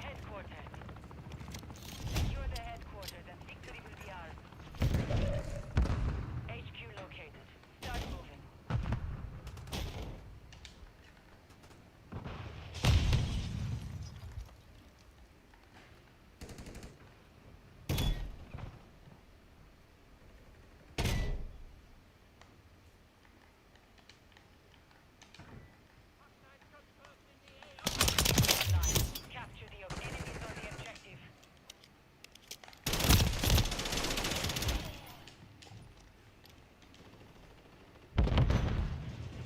Headquarters. Secure the headquarters and victory will be ours. HQ located. Start moving. Capture the enemies on the objective.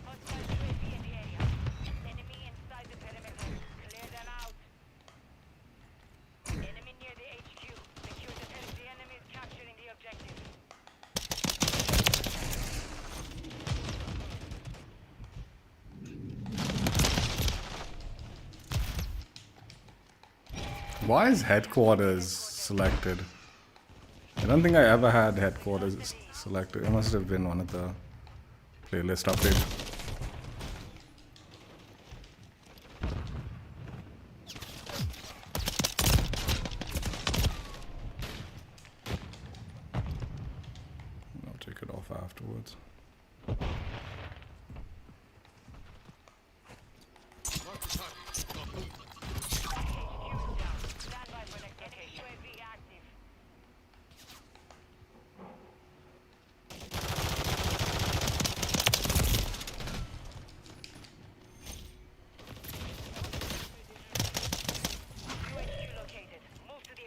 Hostile UAV in the area. Enemy inside the perimeter. Clear them out. Enemy near the HQ. Secure the enemy is capturing the objective. Why is headquarters selected? I don't think I ever had headquarters selected. It must have been one of the playlist updates. I'll take it off afterwards. Mark the target. Copy. HQ is down. Stand by for next enemy UAV active. UHQ located. Move to the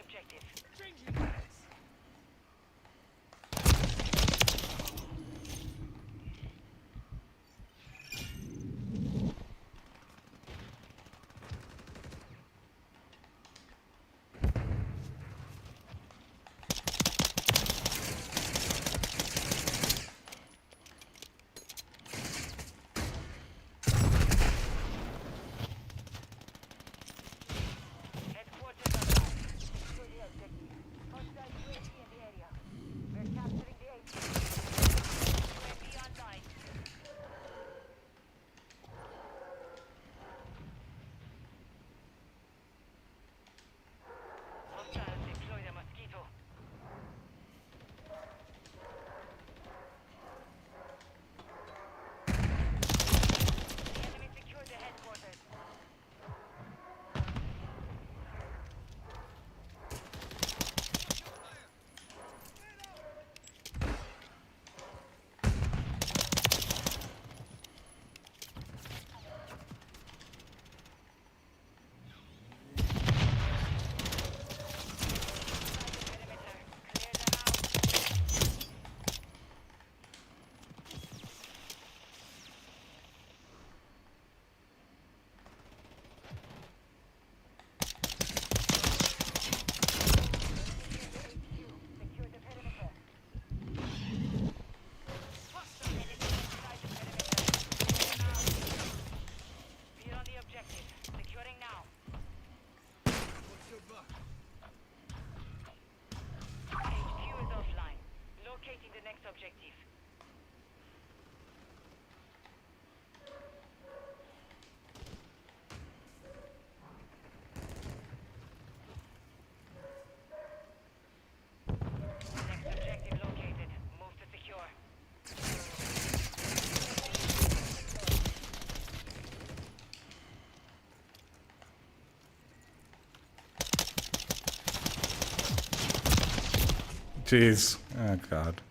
Jeez. Oh, God.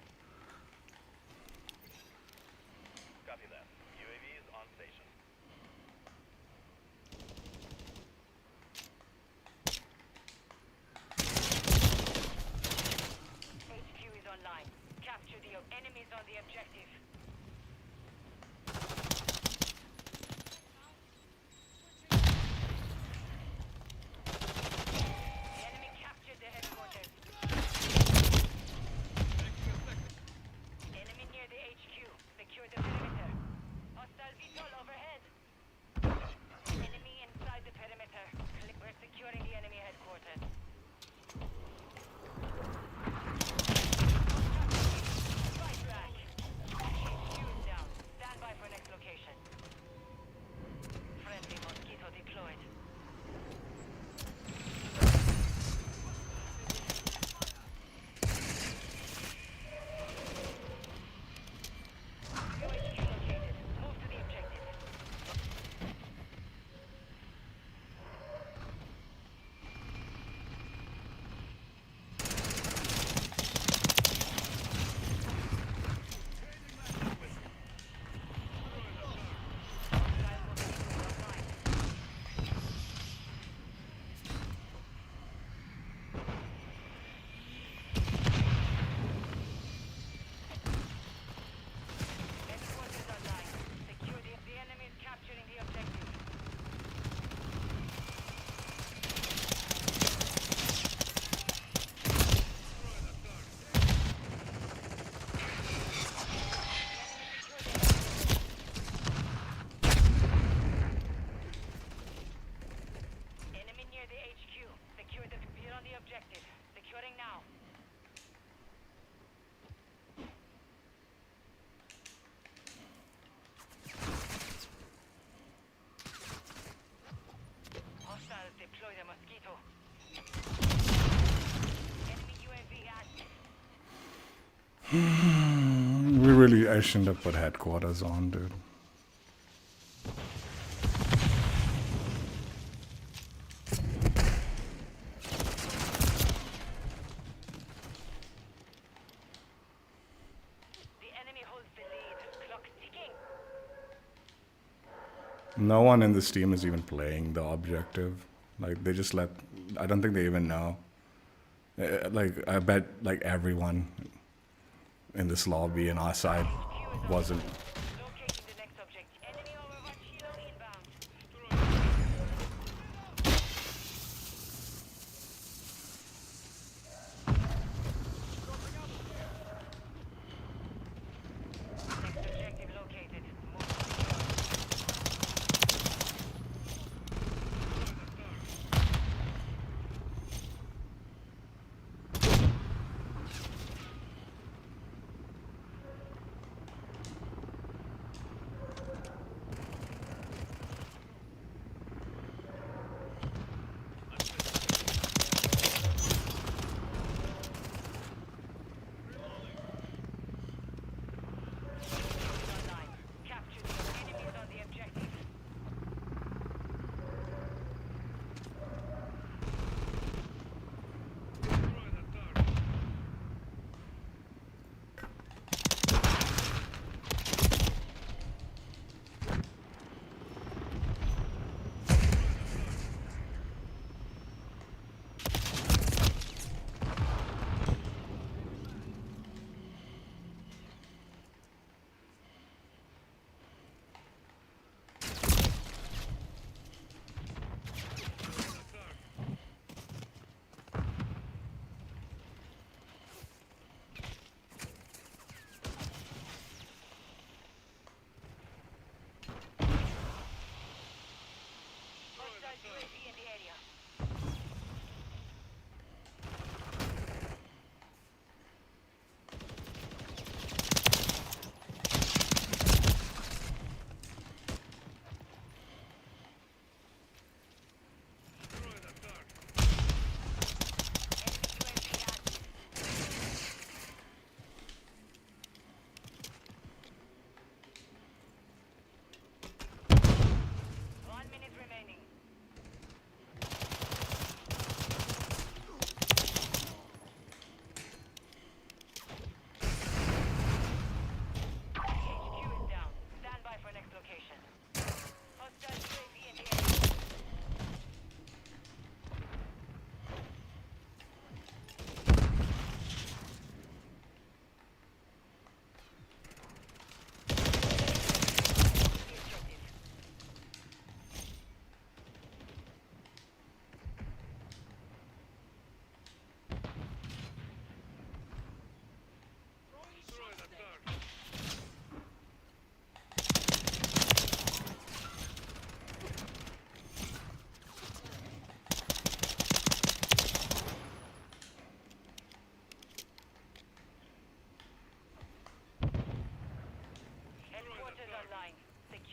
Copy that. UAV is on station. HQ is online. Capture the enemies on the objective. The enemy captured the headquarters. Enemy near the HQ. Secure the perimeter. Hostile VTOL overhead. Enemy inside the perimeter. We're securing the enemy headquarters. Fight back. HQ is down. Stand by for next location. Friendly mosquito deployed. New HQ located. Move to the objective. Hostile mosquito online. Headquarters online. Secure the enemy is capturing the objective. Enemy near the HQ. Secure the we're on the objective. Securing now. Hostiles deploy the mosquito. Enemy UAV active. I shouldn't have put headquarters on, dude. The enemy holds the lead. Clock ticking. No one in this team is even playing the objective. Like, they just let... I don't think they even know. Like, I bet, like, everyone in this lobby and our side wasn't. Locating the next object. Enemy overwatch helo inbound. Next objective located. Move to secure.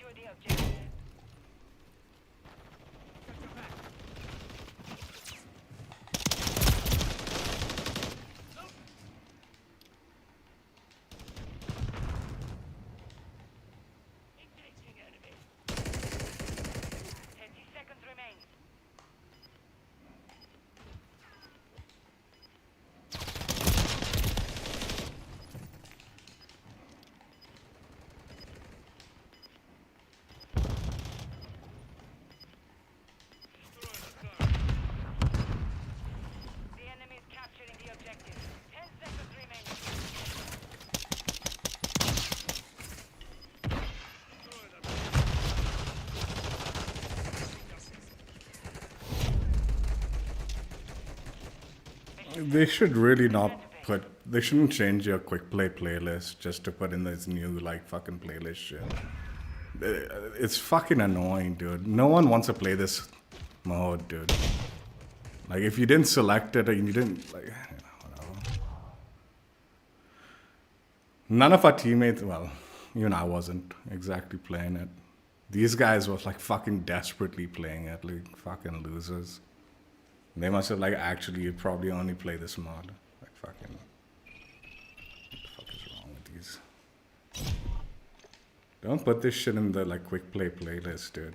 Secure the objective. Got your back. Engaging enemy. 30 seconds remain. The enemy is capturing the objective. 10 seconds remaining. They should really not put. They shouldn't change your quick play playlist just to put in this new like fucking playlist shit. It's fucking annoying, dude. No one wants to play this mode, dude. Like if you didn't select it and you didn't like, whatever. None of our teammates, well, even I wasn't exactly playing it. These guys was like fucking desperately playing it, like fucking losers. They must have like actually probably only play this mod. Like fucking, what the fuck is wrong with these? Don't put this shit in the like quick play playlist, dude.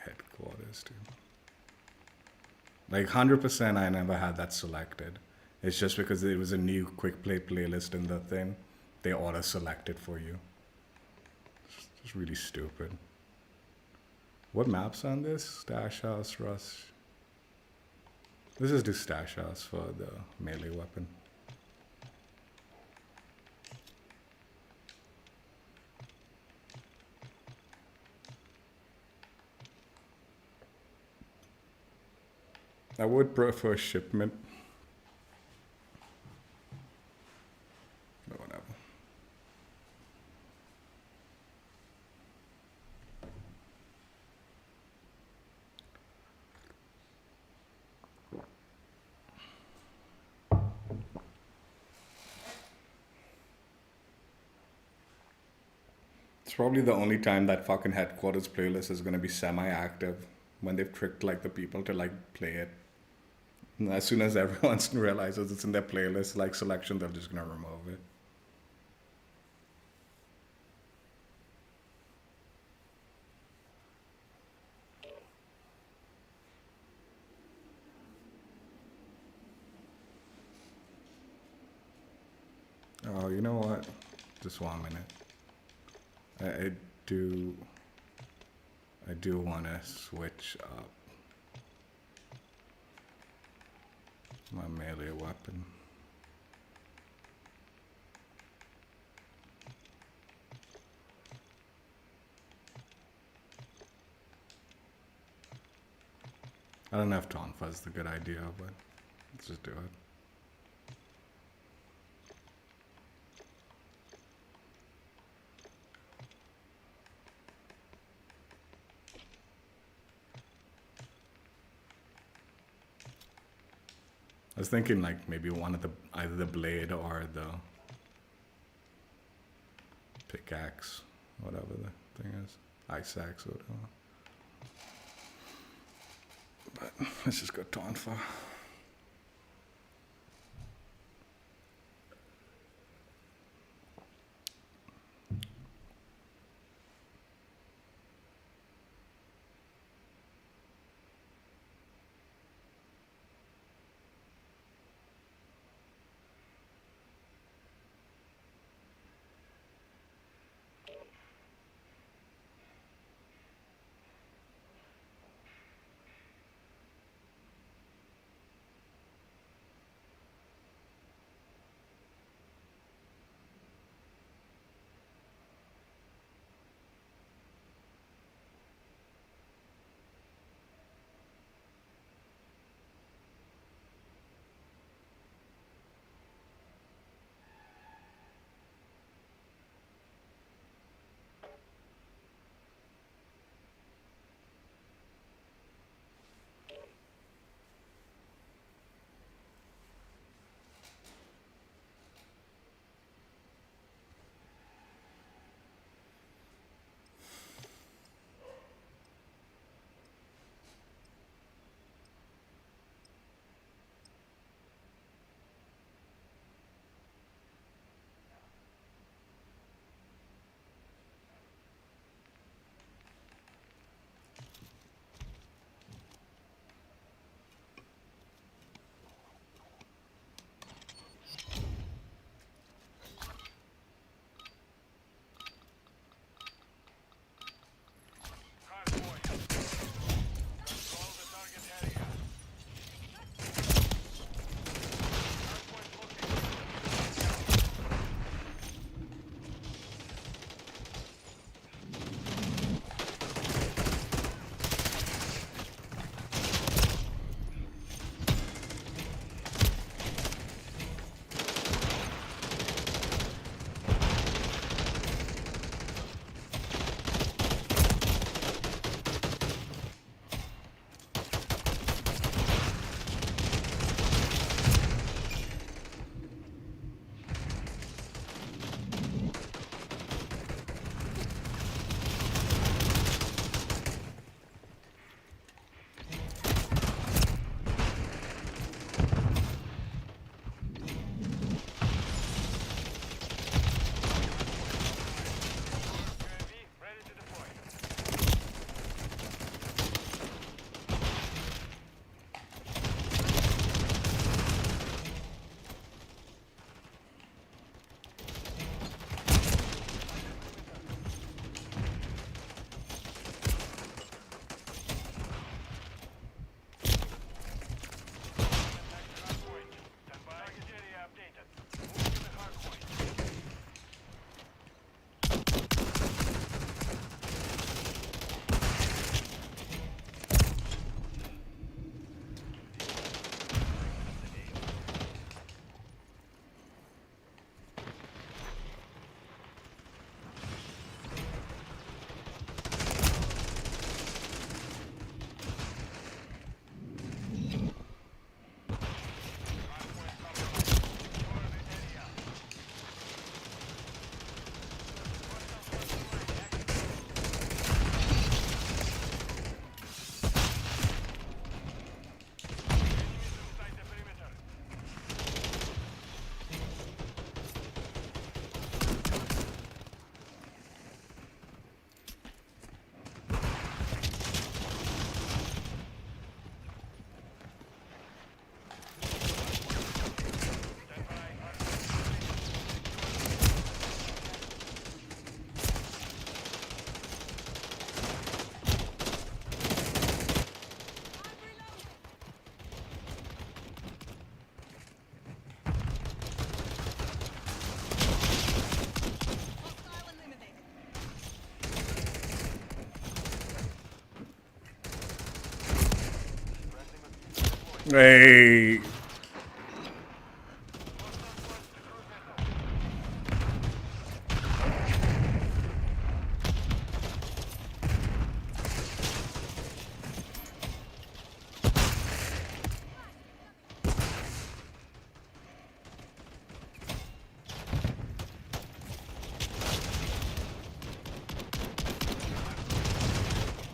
Headquarters, dude. Like 100% I never had that selected. It's just because it was a new quick play playlist in the thing. They auto select it for you. It's just really stupid. What maps on this? Stash House, Rush. This is the Stash House for the melee weapon. I would prefer shipment. But whatever. It's probably the only time that fucking headquarters playlist is gonna be semi-active when they've tricked like the people to like play it. And as soon as everyone realizes it's in their playlist like selection, they're just gonna remove it. Oh, you know what? Just 1 minute. I do want to switch up my melee weapon. I don't know if Tonfa is the good idea, but let's just do it. I was thinking like maybe one of the either the blade or the pickaxe, whatever the thing is, ice axe or whatever. But let's just go Tonfa. Hey.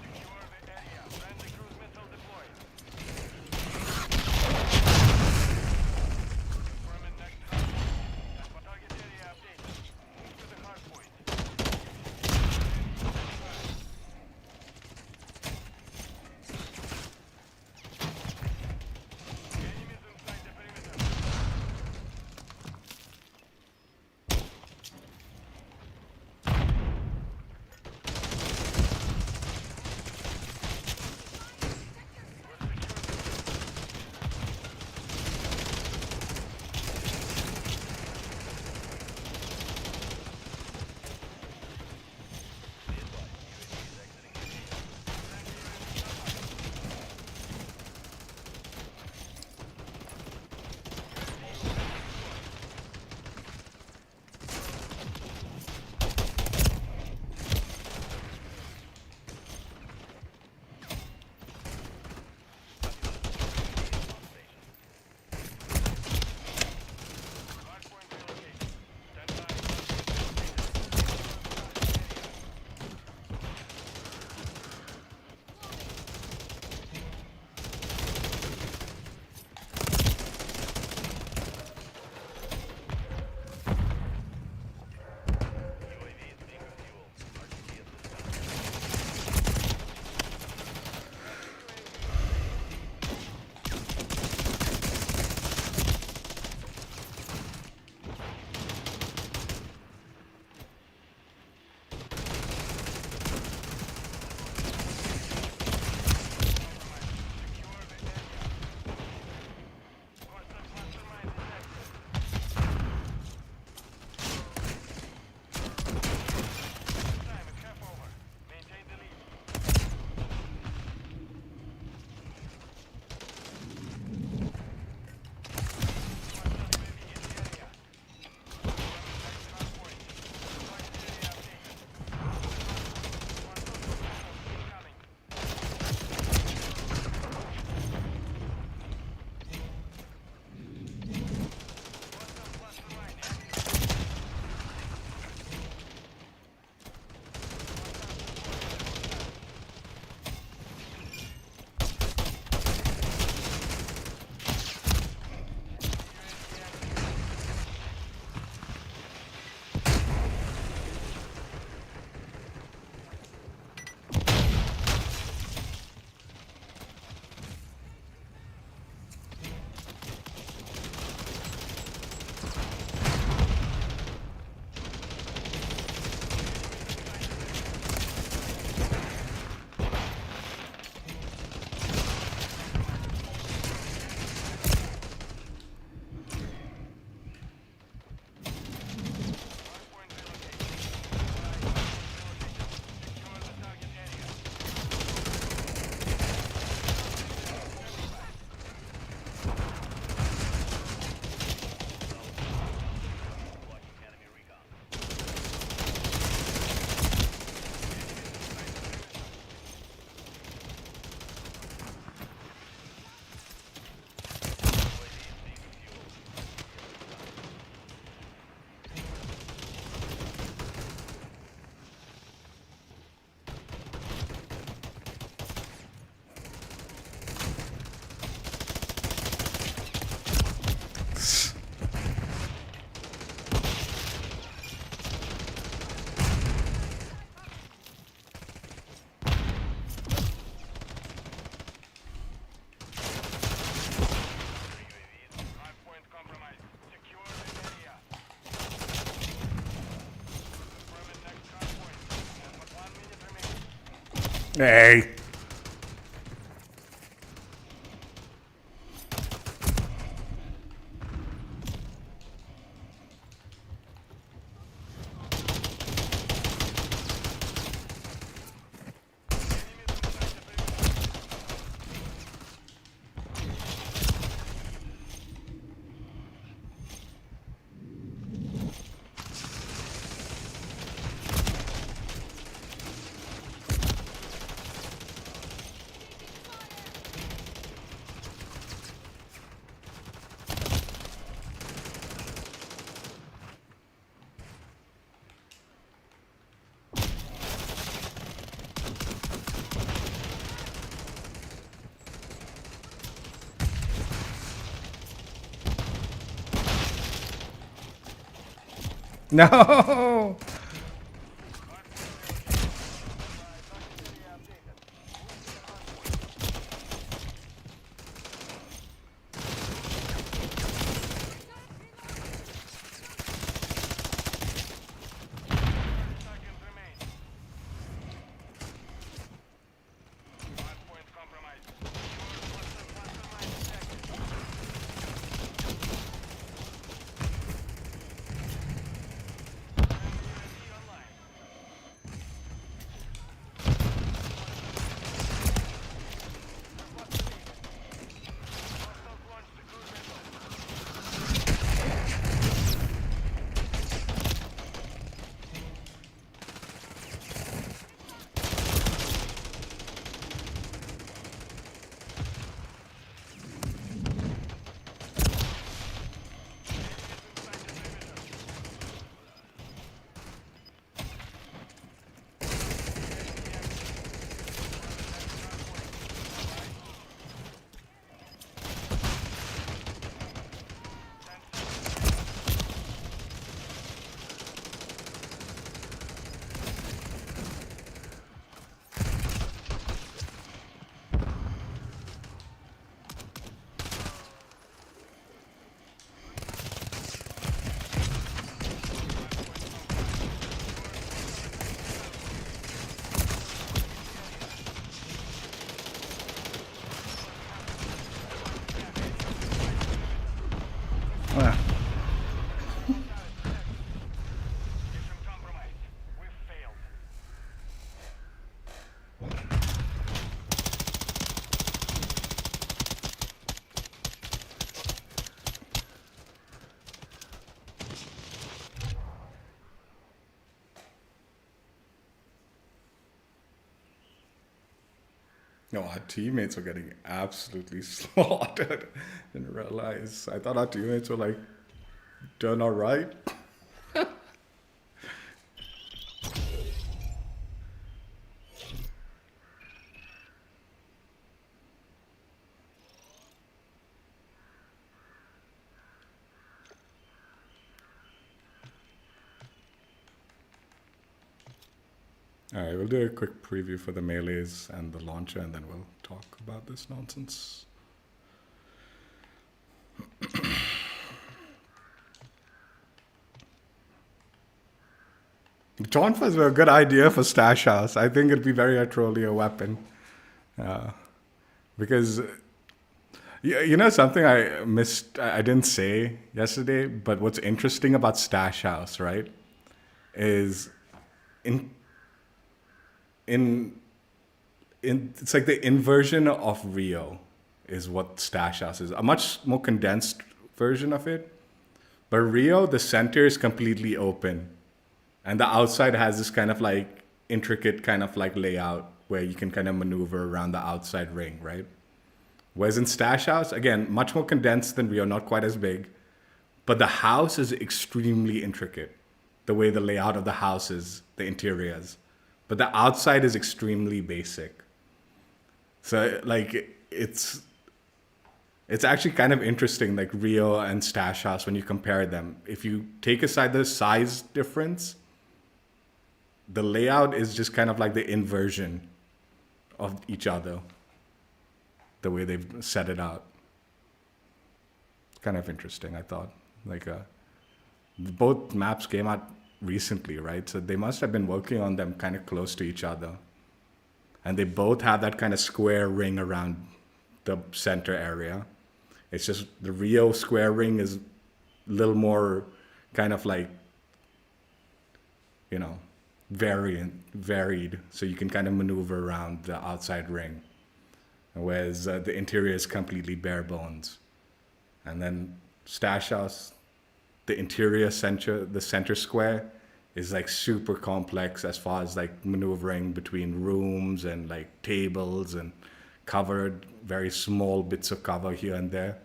Secure the area. Friendly cruise missile deployed. Confirming next hardpoint. Target area updated. Move to the hardpoint. Enemies inside the perimeter. Hardpoint relocated. Stand by. Hostile cluster mine detected. Time is half over. Maintain the lead. Hostile UAV in the area. Next hardpoint. Target area updated. Hostile cruise missiles incoming. Hostile cluster mine active. Hardpoint relocated. Secure the target area. Hardpoint compromised. Secure the area. Confirming next hardpoint. And but 1 minute remaining. Hey. Enemies inside the perimeter. No! Seconds remain. Hardpoint compromised. UAV online. Hostiles launched the cruise missile. Ah. Mission compromised. We failed. No, our teammates were getting absolutely slaughtered. Didn't realize. I thought our teammates were like doing all right. All right, we'll do a quick preview for the melees and the launcher, and then we'll talk about this nonsense. Tonfas were a good idea for Stash House. I think it'd be very truly a weapon. Because, you know, something I missed, I didn't say yesterday, but what's interesting about Stash House, right, is it's like the inversion of Rio is what Stash House is. A much more condensed version of it. But Rio, the center is completely open. And the outside has this kind of like intricate kind of like layout where you can kind of maneuver around the outside ring, right? Whereas in Stash House, again, much more condensed than Rio, not quite as big. But the house is extremely intricate. The way the layout of the house is, the interiors. But the outside is extremely basic. So like it's actually kind of interesting, like Rio and Stash House, when you compare them. If you take aside the size difference, the layout is just kind of like the inversion of each other, the way they've set it out. Kind of interesting, I thought. Like both maps came out recently, right? So they must have been working on them kind of close to each other. And they both have that kind of square ring around the center area. It's just the Rio square ring is a little more kind of like, you know, varied. So you can kind of maneuver around the outside ring. Whereas the interior is completely bare bones. And then Stash House, the interior center, the center square is like super complex as far as like maneuvering between rooms and like tables and covered, very small bits of cover here and there.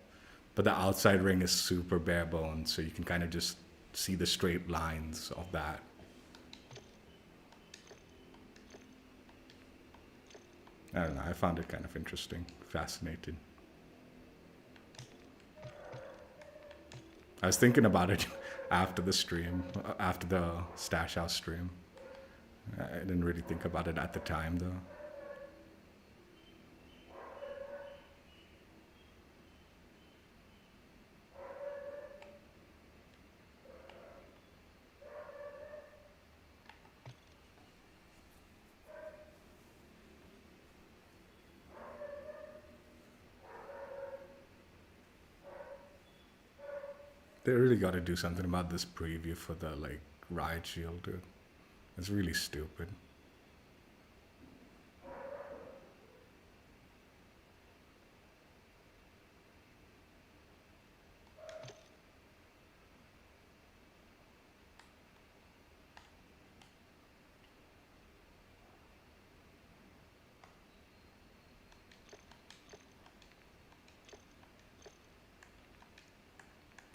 But the outside ring is super bare bones, so you can kind of just see the straight lines of that. I don't know, I found it kind of interesting, fascinating. I was thinking about it after the stream, after the Stash House stream. I didn't really think about it at the time, though. They really got to do something about this preview for the like riot shield, dude. It's really stupid.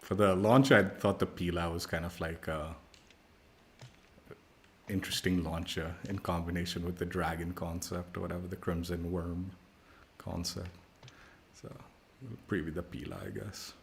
For the launch, I thought the Pila was kind of like a interesting launcher in combination with the dragon concept or whatever, the Crimson Wyrm concept. So we'll preview the Pila, I guess.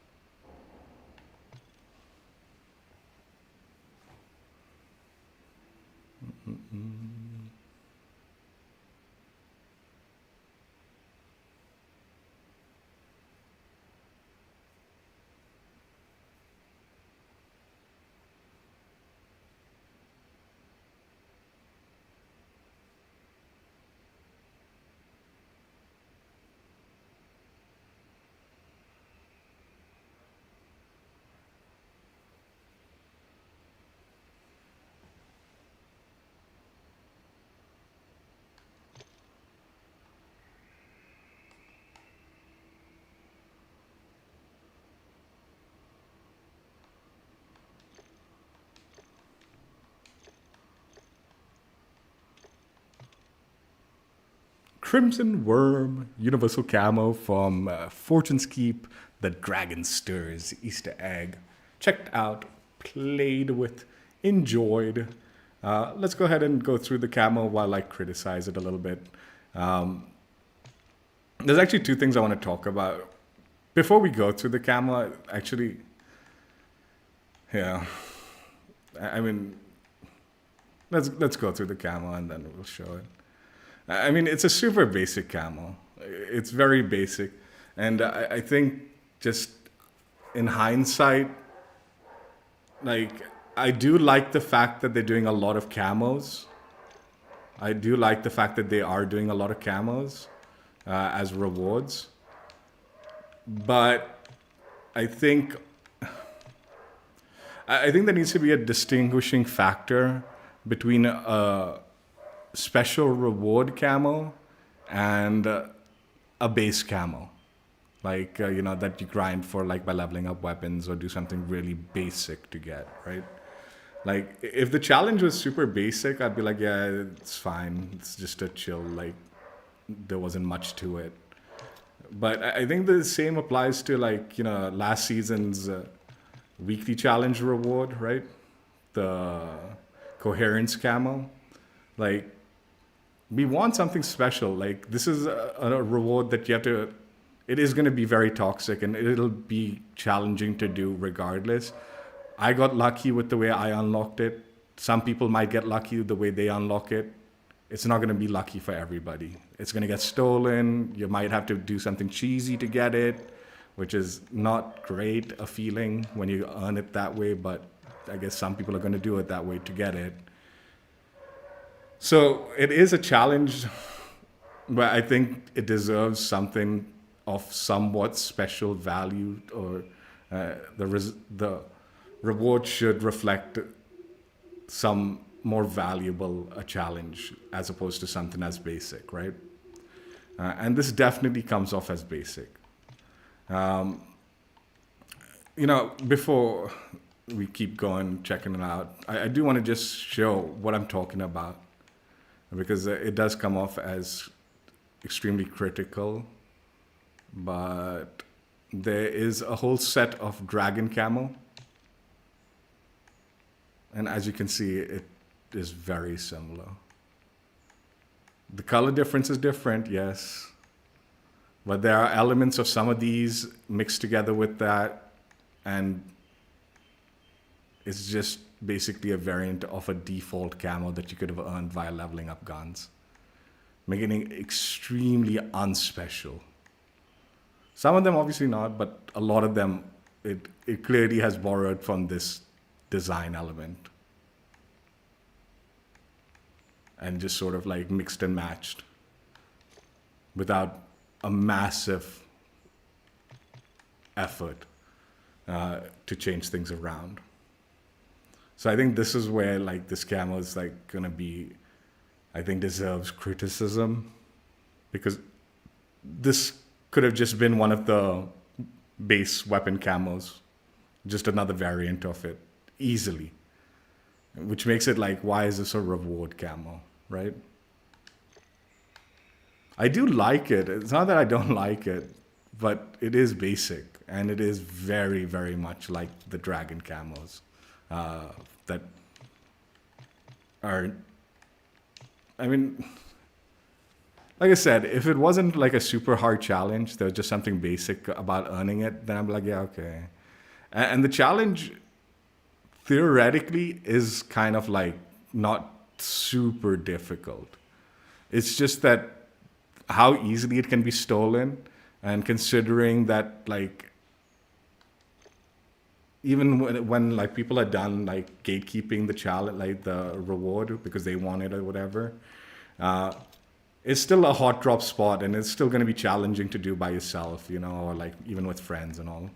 Crimson Wyrm, Universal Camo from Fortune's Keep, the Dragon Stirs Easter egg. Checked out, played with, enjoyed. Let's go ahead and go through the camo while I criticize it a little bit. There's actually two things I want to talk about. Before we go through the camo, actually, yeah, I mean, let's go through the camo and then we'll show it. I mean, it's a super basic camo. It's very basic. And I think just in hindsight, like, I do like the fact that they're doing a lot of camos. I do like the fact that they are doing a lot of camos as rewards. But I think there needs to be a distinguishing factor between a special reward camo and a base camo, like that you grind for, like by leveling up weapons or do something really basic to get, right? Like if the challenge was super basic, I'd be like, yeah, it's fine, it's just a chill, like there wasn't much to it. But I think the same applies to, like, last season's weekly challenge reward, right? The coherence camo. Like, we want something special. Like, this is a reward that you have to, it is going to be very toxic and it'll be challenging to do regardless. I got lucky with the way I unlocked it. Some people might get lucky with the way they unlock it. It's not going to be lucky for everybody. It's going to get stolen. You might have to do something cheesy to get it, which is not great a feeling when you earn it that way, but I guess some people are going to do it that way to get it. So it is a challenge, but I think it deserves something of somewhat special value, or the reward should reflect some more valuable a challenge as opposed to something as basic, right? And this definitely comes off as basic. Before we keep going, checking it out, I do want to just show what I'm talking about, because it does come off as extremely critical, but there is a whole set of dragon camo. And as you can see, it is very similar. The color difference is different, yes. But there are elements of some of these mixed together with that. And It's just basically a variant of a default camo that you could have earned via leveling up guns, making it extremely unspecial. Some of them obviously not, but a lot of them, it clearly has borrowed from this design element and just sort of like mixed and matched without a massive effort to change things around. So I think this is where like this camo is like gonna be, I think deserves criticism, because this could have just been one of the base weapon camos, just another variant of it, easily. Which makes it like, why is this a reward camo, right? I do like it. It's not that I don't like it, but it is basic, and it is very, very much like the dragon camos that are, I mean, like I said, if it wasn't like a super hard challenge, there was just something basic about earning it, then I'm like, yeah, okay. And the challenge theoretically is kind of like not super difficult. It's just that how easily it can be stolen, and considering that like even when like people are done like gatekeeping the challenge, like the reward because they want it or whatever, it's still a hot drop spot, and it's still going to be challenging to do by yourself, you know, or like even with friends and all.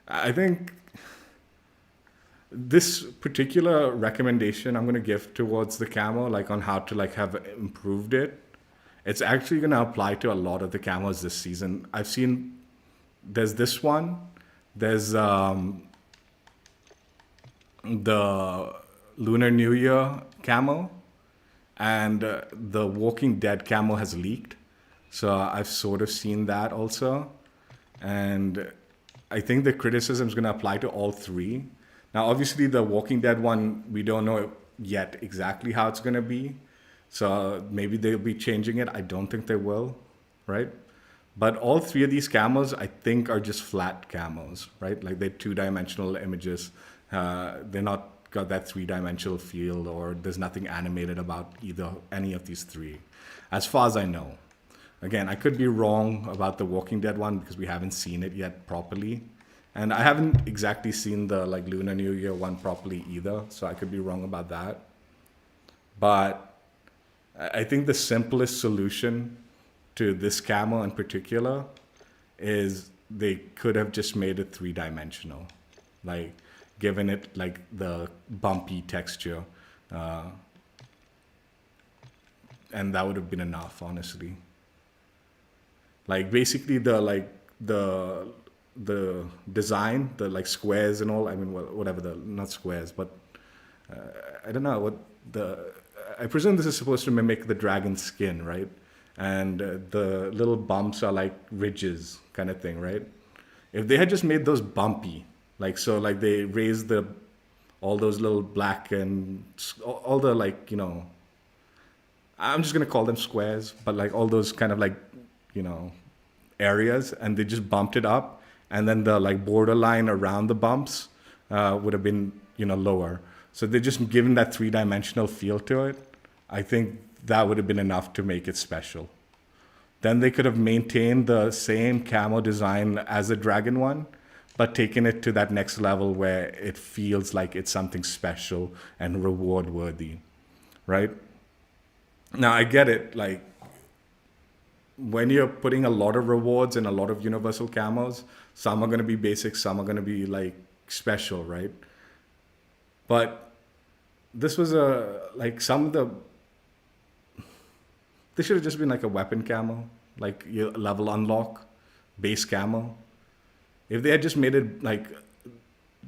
I think this particular recommendation I'm going to give towards the camo, like on how to like have improved it, it's actually going to apply to a lot of the camos this season. I've seen there's this one, there's the Lunar New Year camo, and the Walking Dead camo has leaked. So I've sort of seen that also. And I think the criticism is going to apply to all three. Now, obviously, the Walking Dead one, we don't know yet exactly how it's going to be. So maybe they'll be changing it. I don't think they will, right? But all three of these camos, I think, are just flat camos, right? Like they're two-dimensional images. They're not got that three-dimensional feel, or there's nothing animated about any of these three, as far as I know. Again, I could be wrong about the Walking Dead one because we haven't seen it yet properly. And I haven't exactly seen the like Lunar New Year one properly either, so I could be wrong about that. But I think the simplest solution to this camo in particular is they could have just made it three-dimensional, like given it like the bumpy texture, and that would have been enough, honestly. Like basically the design, the like squares and all, I mean, whatever, not squares, but I don't know what I presume this is supposed to mimic the dragon skin, right? And the little bumps are like ridges kind of thing, right? If they had just made those bumpy, like, so like they raised all those little black and all the like, you know, I'm just going to call them squares, but like all those kind of like, you know, areas, and they just bumped it up, and then the like borderline around the bumps would have been, you know, lower. So they just given that three-dimensional feel to it. I think that would have been enough to make it special. Then they could have maintained the same camo design as the dragon one, but taken it to that next level where it feels like it's something special and reward worthy, right? Now I get it, like when you're putting a lot of rewards in a lot of universal camos, some are going to be basic, some are going to be like special, right? But this was this should have just been like a weapon camo, like your level unlock, base camo. If they had just made it like,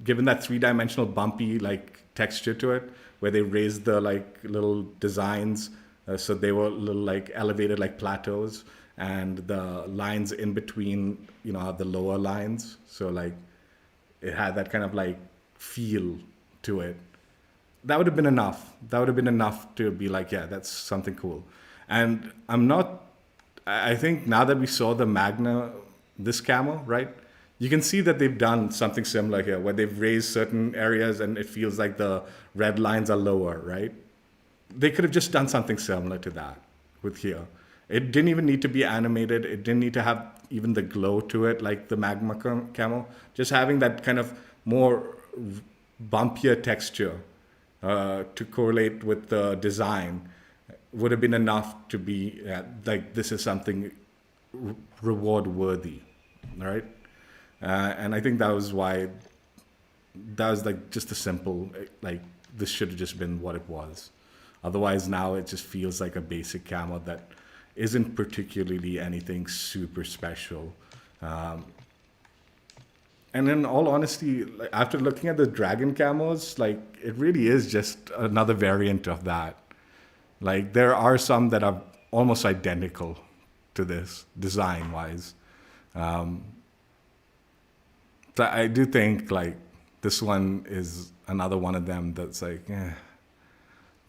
given that three-dimensional bumpy like texture to it, where they raised the like little designs, so they were little like elevated like plateaus, and the lines in between, you know, the lower lines. So like it had that kind of like feel to it. That would have been enough. That would have been enough to be like, yeah, that's something cool. And I think now that we saw the Magna, this camo, right? you can see that they've done something similar here, where they've raised certain areas and it feels like the red lines are lower, right? They could have just done something similar to that with here. It didn't even need to be animated. It didn't need to have even the glow to it like the magma camo. Just having that kind of more bumpier texture to correlate with the design would have been enough to be like, this is something reward worthy, right? And I think that was why, that was like just a simple, like, this should have just been what it was. Otherwise, now it just feels like a basic camo that isn't particularly anything super special. And in all honesty, like, after looking at the dragon camos, like, it really is just another variant of that. Like, there are some that are almost identical to this design-wise. So I do think, like, this one is another one of them that's like,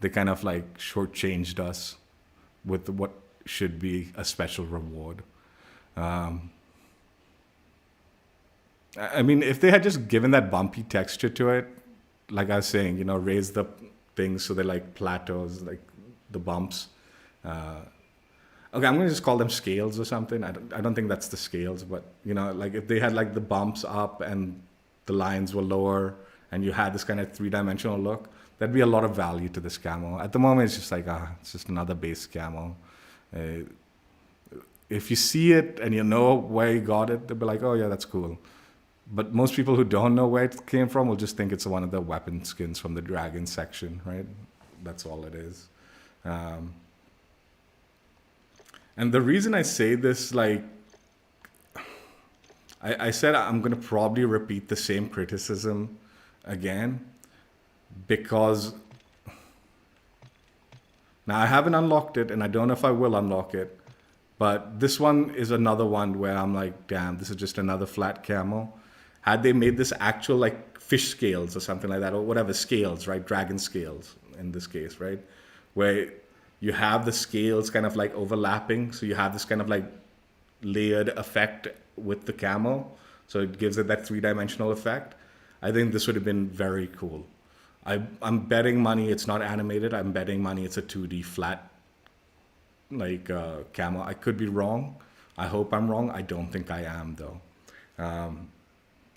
they kind of like shortchanged us with what should be a special reward. I mean, if they had just given that bumpy texture to it, like I was saying, raise the things so they're like plateaus, like the bumps. Okay, I'm gonna just call them scales or something. I don't think that's the scales, but like if they had like the bumps up and the lines were lower, and you had this kind of 3-dimensional look, that'd be a lot of value to this camo. At the moment, it's just like, it's just another base camo. If you see it and you know where you got it, they'll be like, oh yeah, that's cool. But most people who don't know where it came from will just think it's one of the weapon skins from the dragon section, right? That's all it is. And the reason I say this, like, I said I'm going to probably repeat the same criticism again, because now I haven't unlocked it and I don't know if I will unlock it, but this one is another one where I'm like, damn, this is just another flat camo. Had they made this actual like fish scales or something like that, or whatever scales, right? Dragon scales in this case, right? Where you have the scales kind of like overlapping. So you have this kind of like layered effect with the camo. So it gives it that 3-dimensional effect. I think this would have been very cool. I'm betting money it's not animated. I'm betting money it's a 2D flat like camo. I could be wrong. I hope I'm wrong. I don't think I am though.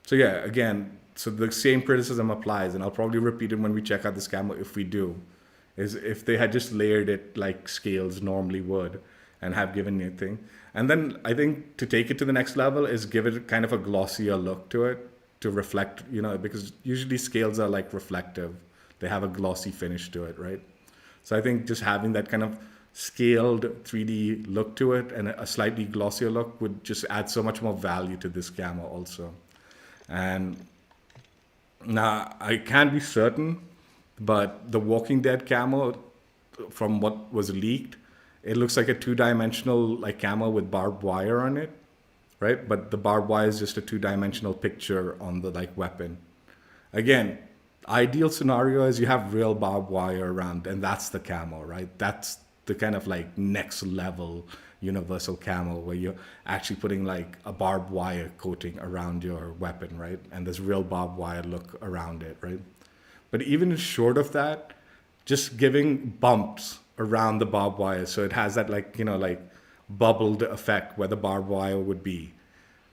So yeah, again, so the same criticism applies, and I'll probably repeat it when we check out this camo if we do. Is if they had just layered it like scales normally would and have given anything. And then I think to take it to the next level is give it kind of a glossier look to it to reflect, because usually scales are like reflective. They have a glossy finish to it, right? So I think just having that kind of scaled 3D look to it and a slightly glossier look would just add so much more value to this camo also. And now I can't be certain, but the Walking Dead camo, from what was leaked, it looks like a 2-dimensional like camo with barbed wire on it, right? But the barbed wire is just a 2-dimensional picture on the like weapon. Again, ideal scenario is you have real barbed wire around, and that's the camo, right? That's the kind of like next level universal camo where you're actually putting like a barbed wire coating around your weapon, right? And there's real barbed wire look around it, right? But even short of that, just giving bumps around the barbed wire so it has that like, like bubbled effect where the barbed wire would be.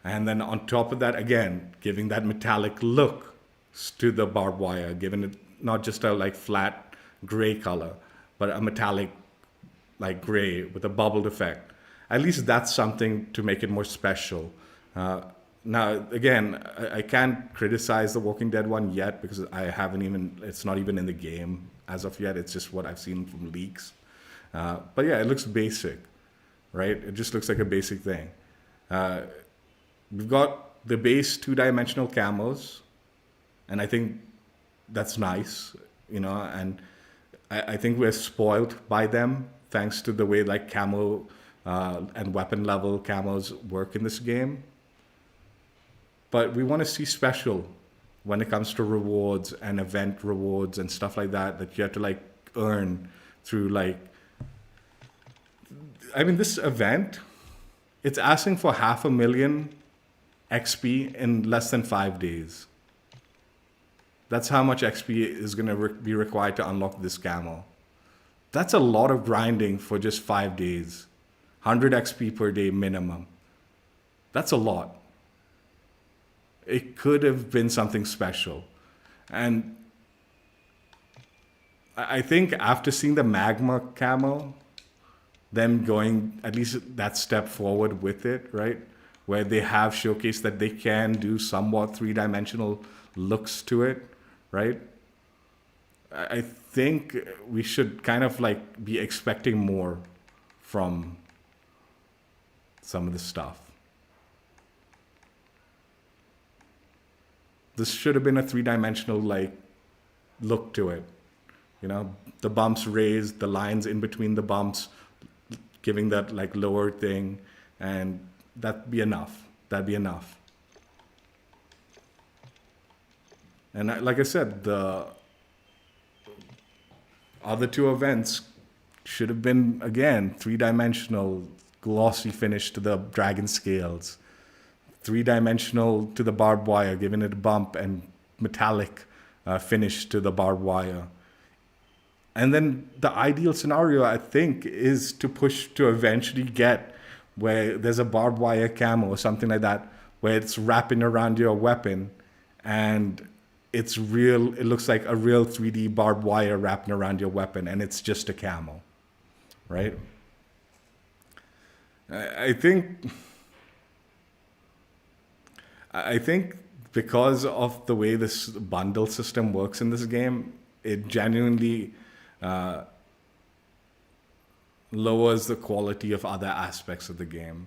And then on top of that, again, giving that metallic look to the barbed wire, giving it not just a like flat gray color, but a metallic like gray with a bubbled effect. At least that's something to make it more special. Now, again, I can't criticize the Walking Dead one yet because it's not even in the game as of yet. It's just what I've seen from leaks. But yeah, it looks basic, right? It just looks like a basic thing. We've got the base 2-dimensional camos, and I think that's nice, and I think we're spoiled by them thanks to the way like camo and weapon level camos work in this game. But we want to see special when it comes to rewards and event rewards and stuff like that you have to like earn through like, this event, it's asking for $500,000 XP in less than 5 days. That's how much XP is going to be required to unlock this camo. That's a lot of grinding for just 5 days. 100 XP per day minimum. That's a lot. It could have been something special. And I think after seeing the magma camo, them going at least that step forward with it, right? Where they have showcased that they can do somewhat three-dimensional looks to it, right? I think we should kind of like be expecting more from some of the stuff. This should have been a three-dimensional like look to it. You know, the bumps raised, the lines in between the bumps, giving that like lower thing, and that'd be enough. That'd be enough. And like I said, the other two events should have been, again, three-dimensional, glossy finish to the dragon scales. Three-dimensional to the barbed wire, giving it a bump, and metallic finish to the barbed wire. And then the ideal scenario, I think, is to push to eventually get where there's a barbed wire camo or something like that, where it's wrapping around your weapon and it's real. It looks like a real 3D barbed wire wrapping around your weapon, and it's just a camo, right? I think because of the way this bundle system works in this game, it genuinely lowers the quality of other aspects of the game.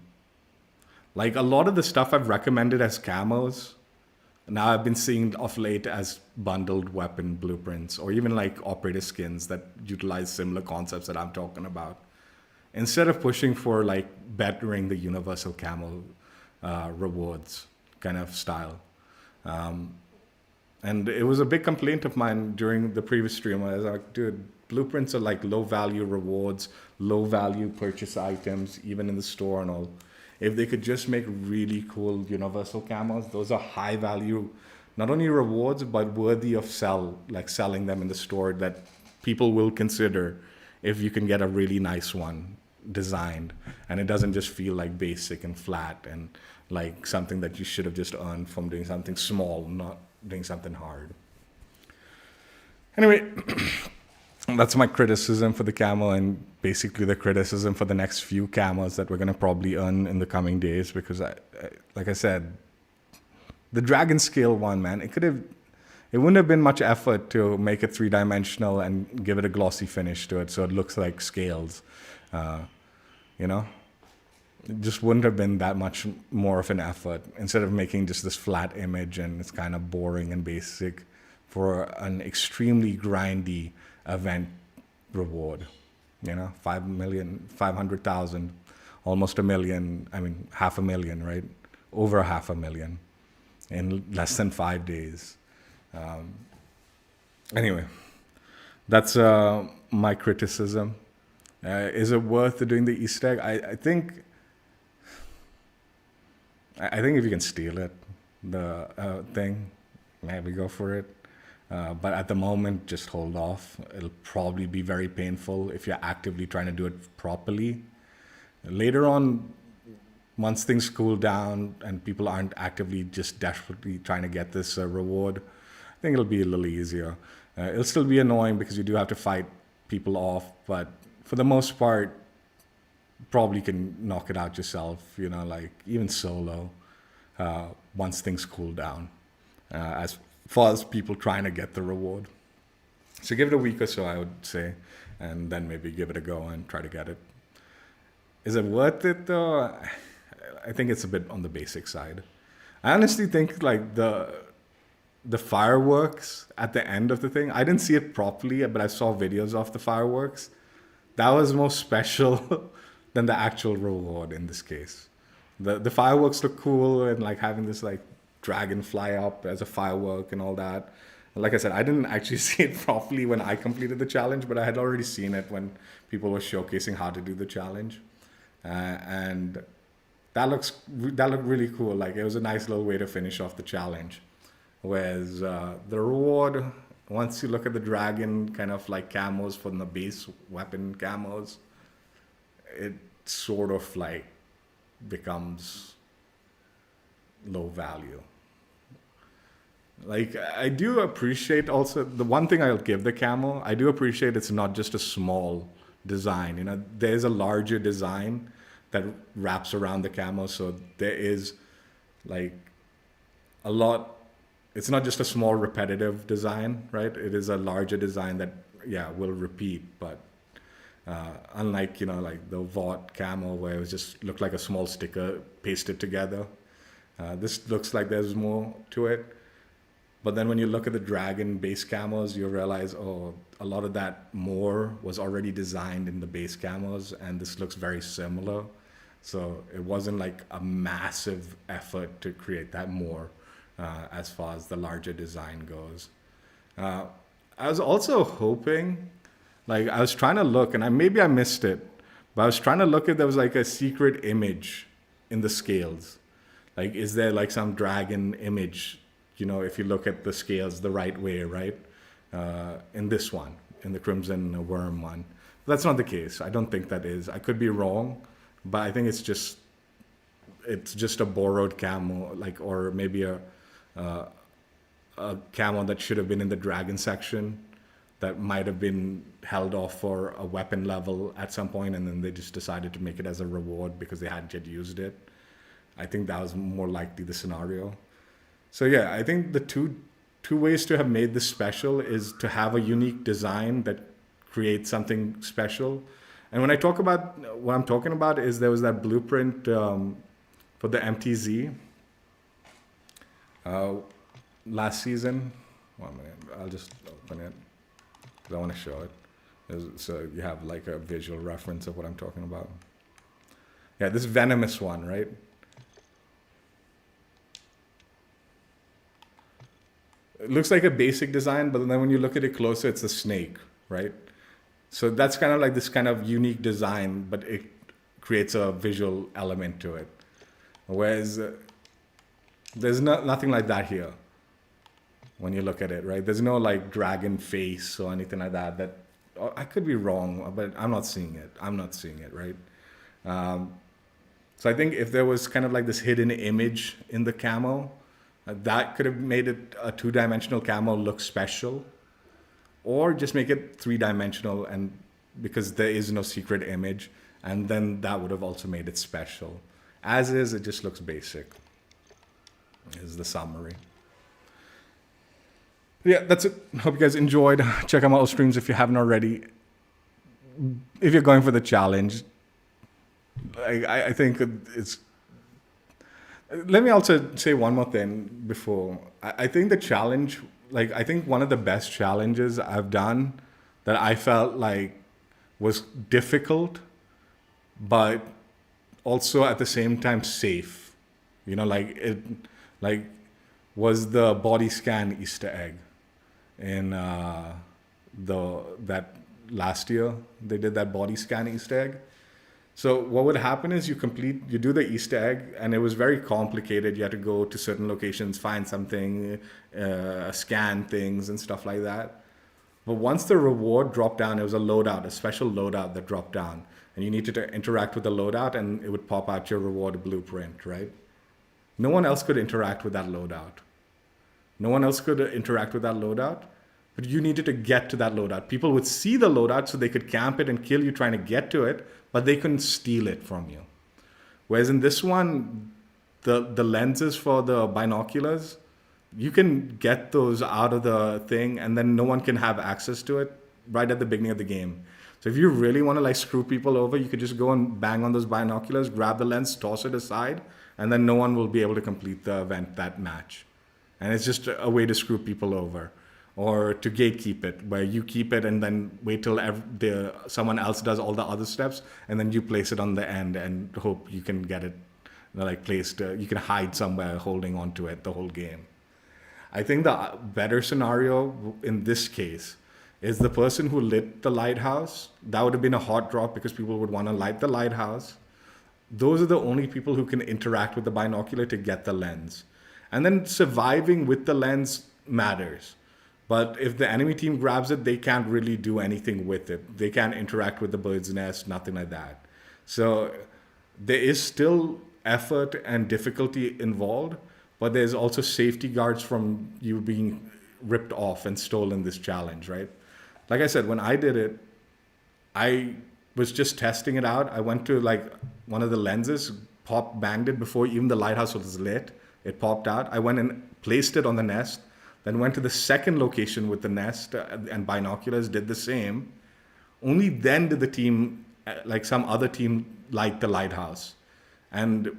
Like a lot of the stuff I've recommended as camos, now I've been seeing of late as bundled weapon blueprints, or even like operator skins that utilize similar concepts that I'm talking about. Instead of pushing for like bettering the universal camo rewards kind of style. And it was a big complaint of mine during the previous stream. I was like, dude, blueprints are like low value rewards, low value purchase items, even in the store and all. If they could just make really cool universal camos, those are high value, not only rewards, but worthy of selling them in the store that people will consider if you can get a really nice one designed. And it doesn't just feel like basic and flat and like something that you should have just earned from doing something small, not doing something hard. Anyway, that's my criticism for the camo, and basically the criticism for the next few camos that we're going to probably earn in the coming days, because like I said, the dragon scale one, man, it wouldn't have been much effort to make it three-dimensional and give it a glossy finish to it so it looks like scales. You know, it just wouldn't have been that much more of an effort, instead of making just this flat image and it's kind of boring and basic for an extremely grindy event reward. You know, 500,000, almost a million, I mean, 500,000, right? Over 500,000 in less than 5 days. Anyway, that's my criticism. Is it worth doing the Easter egg? I think if you can steal it, the thing, maybe go for it. But at the moment, just hold off. It'll probably be very painful if you're actively trying to do it properly. Later on, once things cool down and people aren't actively just desperately trying to get this reward, I think it'll be a little easier. It'll still be annoying because you do have to fight people off, but for the most part, probably can knock it out yourself, you know, like even solo, once things cool down, as far as people trying to get the reward. So give it a week or so, I would say, and then maybe give it a go and try to get it. Is it worth it though? I think it's a bit on the basic side. I honestly think like the fireworks at the end of the thing, I didn't see it properly, but I saw videos of the fireworks. That was more special than the actual reward in this case. The fireworks look cool, and like having this like dragon fly up as a firework and all that. Like I said, I didn't actually see it properly when I completed the challenge, but I had already seen it when people were showcasing how to do the challenge. And that looked really cool. Like it was a nice little way to finish off the challenge. Whereas the reward, once you look at the dragon kind of like camos from the base weapon camos, it sort of like becomes low value. Like I do appreciate also the one thing I'll give the camo, I do appreciate it's not just a small design. You know, there's a larger design that wraps around the camo, so there is like a lot. It's not just a small repetitive design, right? It is a larger design that will repeat, but unlike like the VOT camo where it was just looked like a small sticker pasted together, this looks like there's more to it. But then when you look at the dragon base camos, you realize, oh, a lot of that more was already designed in the base camos, and this looks very similar. So it wasn't like a massive effort to create that more as far as the larger design goes. I was also hoping, like I was trying to look, and maybe I missed it, but I was trying to look if there was like a secret image in the scales. Like, is there like some dragon image? If you look at the scales the right way, right? In this one, in the Crimson Wyrm one. That's not the case. I don't think that is. I could be wrong, but I think it's just a borrowed camo, like, or maybe a camo that should have been in the dragon section that might have been held off for a weapon level at some point, and then they just decided to make it as a reward because they hadn't yet used it. I think that was more likely the scenario. So yeah, I think the two ways to have made this special is to have a unique design that creates something special. And when I talk about what I'm talking about is there was that blueprint for the MTZ last season. 1 minute, I'll just open it because I want to show it, so you have like a visual reference of what I'm talking about. Yeah, this venomous one, right? It looks like a basic design, but then when you look at it closer, it's a snake, right? So that's kind of like this kind of unique design, but it creates a visual element to it. Whereas there's nothing like that here when you look at it, right? There's no like dragon face or anything like that. I could be wrong, but I'm not seeing it, right? So I think if there was kind of like this hidden image in the camo, that could have made it a 2-dimensional camo look special, or just make it 3-dimensional, and because there is no secret image, and then that would have also made it special. As is, it just looks basic, is the summary. Yeah, that's it. Hope you guys enjoyed. Check out my other streams if you haven't already. If you're going for the challenge, I think it's... Let me also say one more thing before. I think the challenge, like I think one of the best challenges I've done that I felt like was difficult, but also at the same time safe. Was the body scan Easter egg in that last year they did that body scan Easter egg. So what would happen is you do the Easter egg, and it was very complicated. You had to go to certain locations, find something, scan things and stuff like that. But once the reward dropped down, it was a special loadout that dropped down. And you needed to interact with the loadout, and it would pop out your reward blueprint, right? No one else could interact with that loadout. But you needed to get to that loadout. People would see the loadout so they could camp it and kill you trying to get to it, but they couldn't steal it from you. Whereas in this one, the lenses for the binoculars, you can get those out of the thing, and then no one can have access to it right at the beginning of the game. So if you really want to like screw people over, you could just go and bang on those binoculars, grab the lens, toss it aside, and then no one will be able to complete the event, that match. And it's just a way to screw people over. Or to gatekeep it, where you keep it and then wait till someone else does all the other steps, and then you place it on the end and hope you can get it like placed. You can hide somewhere holding on to it the whole game. I think the better scenario in this case is the person who lit the lighthouse. That would have been a hot drop because people would want to light the lighthouse. those are the only people who can interact with the binocular to get the lens. And then surviving with the lens matters. But if the enemy team grabs it, they can't really do anything with it. They can't interact with the bird's nest, nothing like that. So there is still effort and difficulty involved, but there's also safety guards from you being ripped off and stolen this challenge, right? Like I said, when I did it, I was just testing it out. I went to like one of the lenses, banged it before even the lighthouse was lit. It popped out. I went and placed it on the nest, then went to the second location with the nest and binoculars, did the same. Only then did the team, like some other team, light the lighthouse. And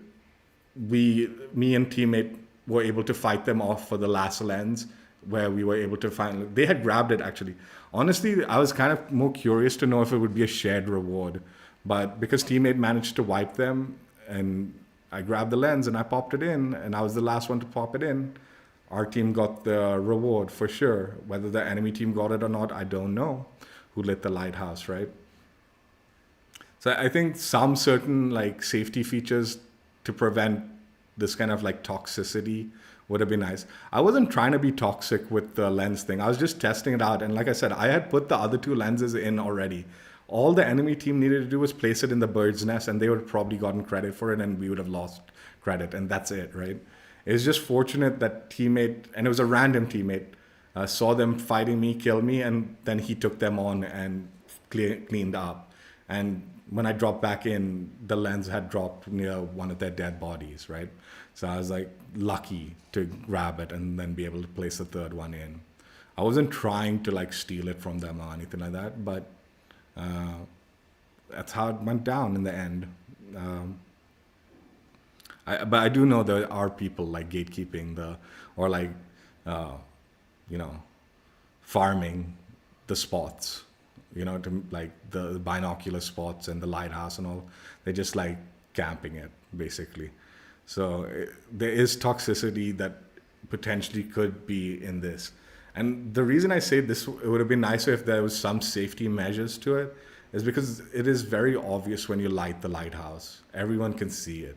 me and teammate were able to fight them off for the last lens, where we were able to find, they had grabbed it actually. Honestly, I was kind of more curious to know if it would be a shared reward, but because teammate managed to wipe them and I grabbed the lens and I popped it in and I was the last one to pop it in, our team got the reward for sure. Whether the enemy team got it or not, I don't know, who lit the lighthouse, right? So I think some certain like safety features to prevent this kind of like toxicity would have been nice. I wasn't trying to be toxic with the lens thing. I was just testing it out. And like I said, I had put the other two lenses in already. All the enemy team needed to do was place it in the bird's nest and they would have probably gotten credit for it and we would have lost credit. And that's it, right? It's just fortunate that teammate, and it was a random teammate, saw them fighting me, kill me, and then he took them on and cleaned up. And when I dropped back in, the lens had dropped near one of their dead bodies, right? So I was like lucky to grab it and then be able to place the third one in. I wasn't trying to like steal it from them or anything like that, but that's how it went down in the end. But I do know there are people like gatekeeping or like, farming the spots, to like the binocular spots and the lighthouse and all. They're just like camping it basically. So there is toxicity that potentially could be in this. And the reason I say this, it would have been nicer if there was some safety measures to it, is because it is very obvious when you light the lighthouse. Everyone can see it.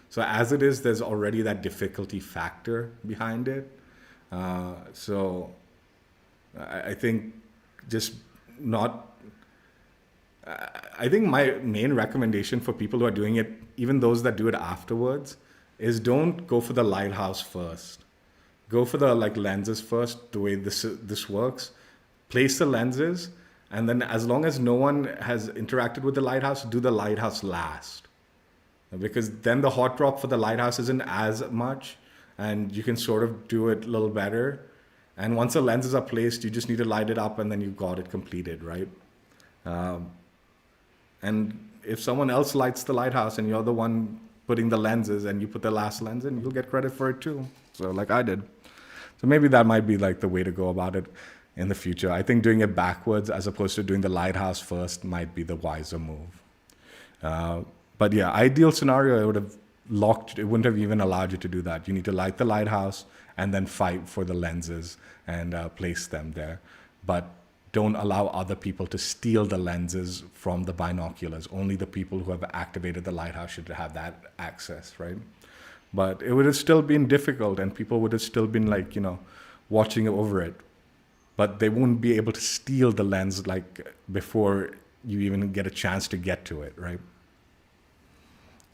So as it is, there's already that difficulty factor behind it. So I think I think my main recommendation for people who are doing it, even those that do it afterwards, is don't go for the lighthouse first. Go for the like lenses first, the way this works. Place the lenses, and then as long as no one has interacted with the lighthouse, do the lighthouse last. Because then the hot drop for the lighthouse isn't as much, and you can sort of do it a little better. And once the lenses are placed, you just need to light it up, and then you've got it completed, right? And if someone else lights the lighthouse and you're the one putting the lenses and you put the last lens in, you'll get credit for it too. So like I did. So maybe that might be like the way to go about it in the future. I think doing it backwards as opposed to doing the lighthouse first might be the wiser move. But yeah, ideal scenario, it would have it wouldn't have even allowed you to do that. You need to light the lighthouse and then fight for the lenses and place them there. But don't allow other people to steal the lenses from the binoculars. Only the people who have activated the lighthouse should have that access, right? But it would have still been difficult and people would have still been like, watching over it. But they wouldn't be able to steal the lens like before you even get a chance to get to it, right?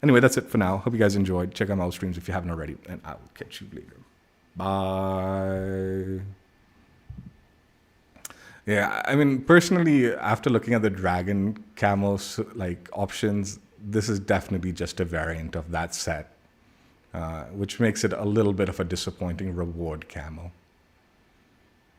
Anyway, that's it for now. Hope you guys enjoyed. Check out my streams if you haven't already, and I will catch you later. Bye. Yeah, I mean, personally, after looking at the dragon camos like options, this is definitely just a variant of that set, which makes it a little bit of a disappointing reward camo.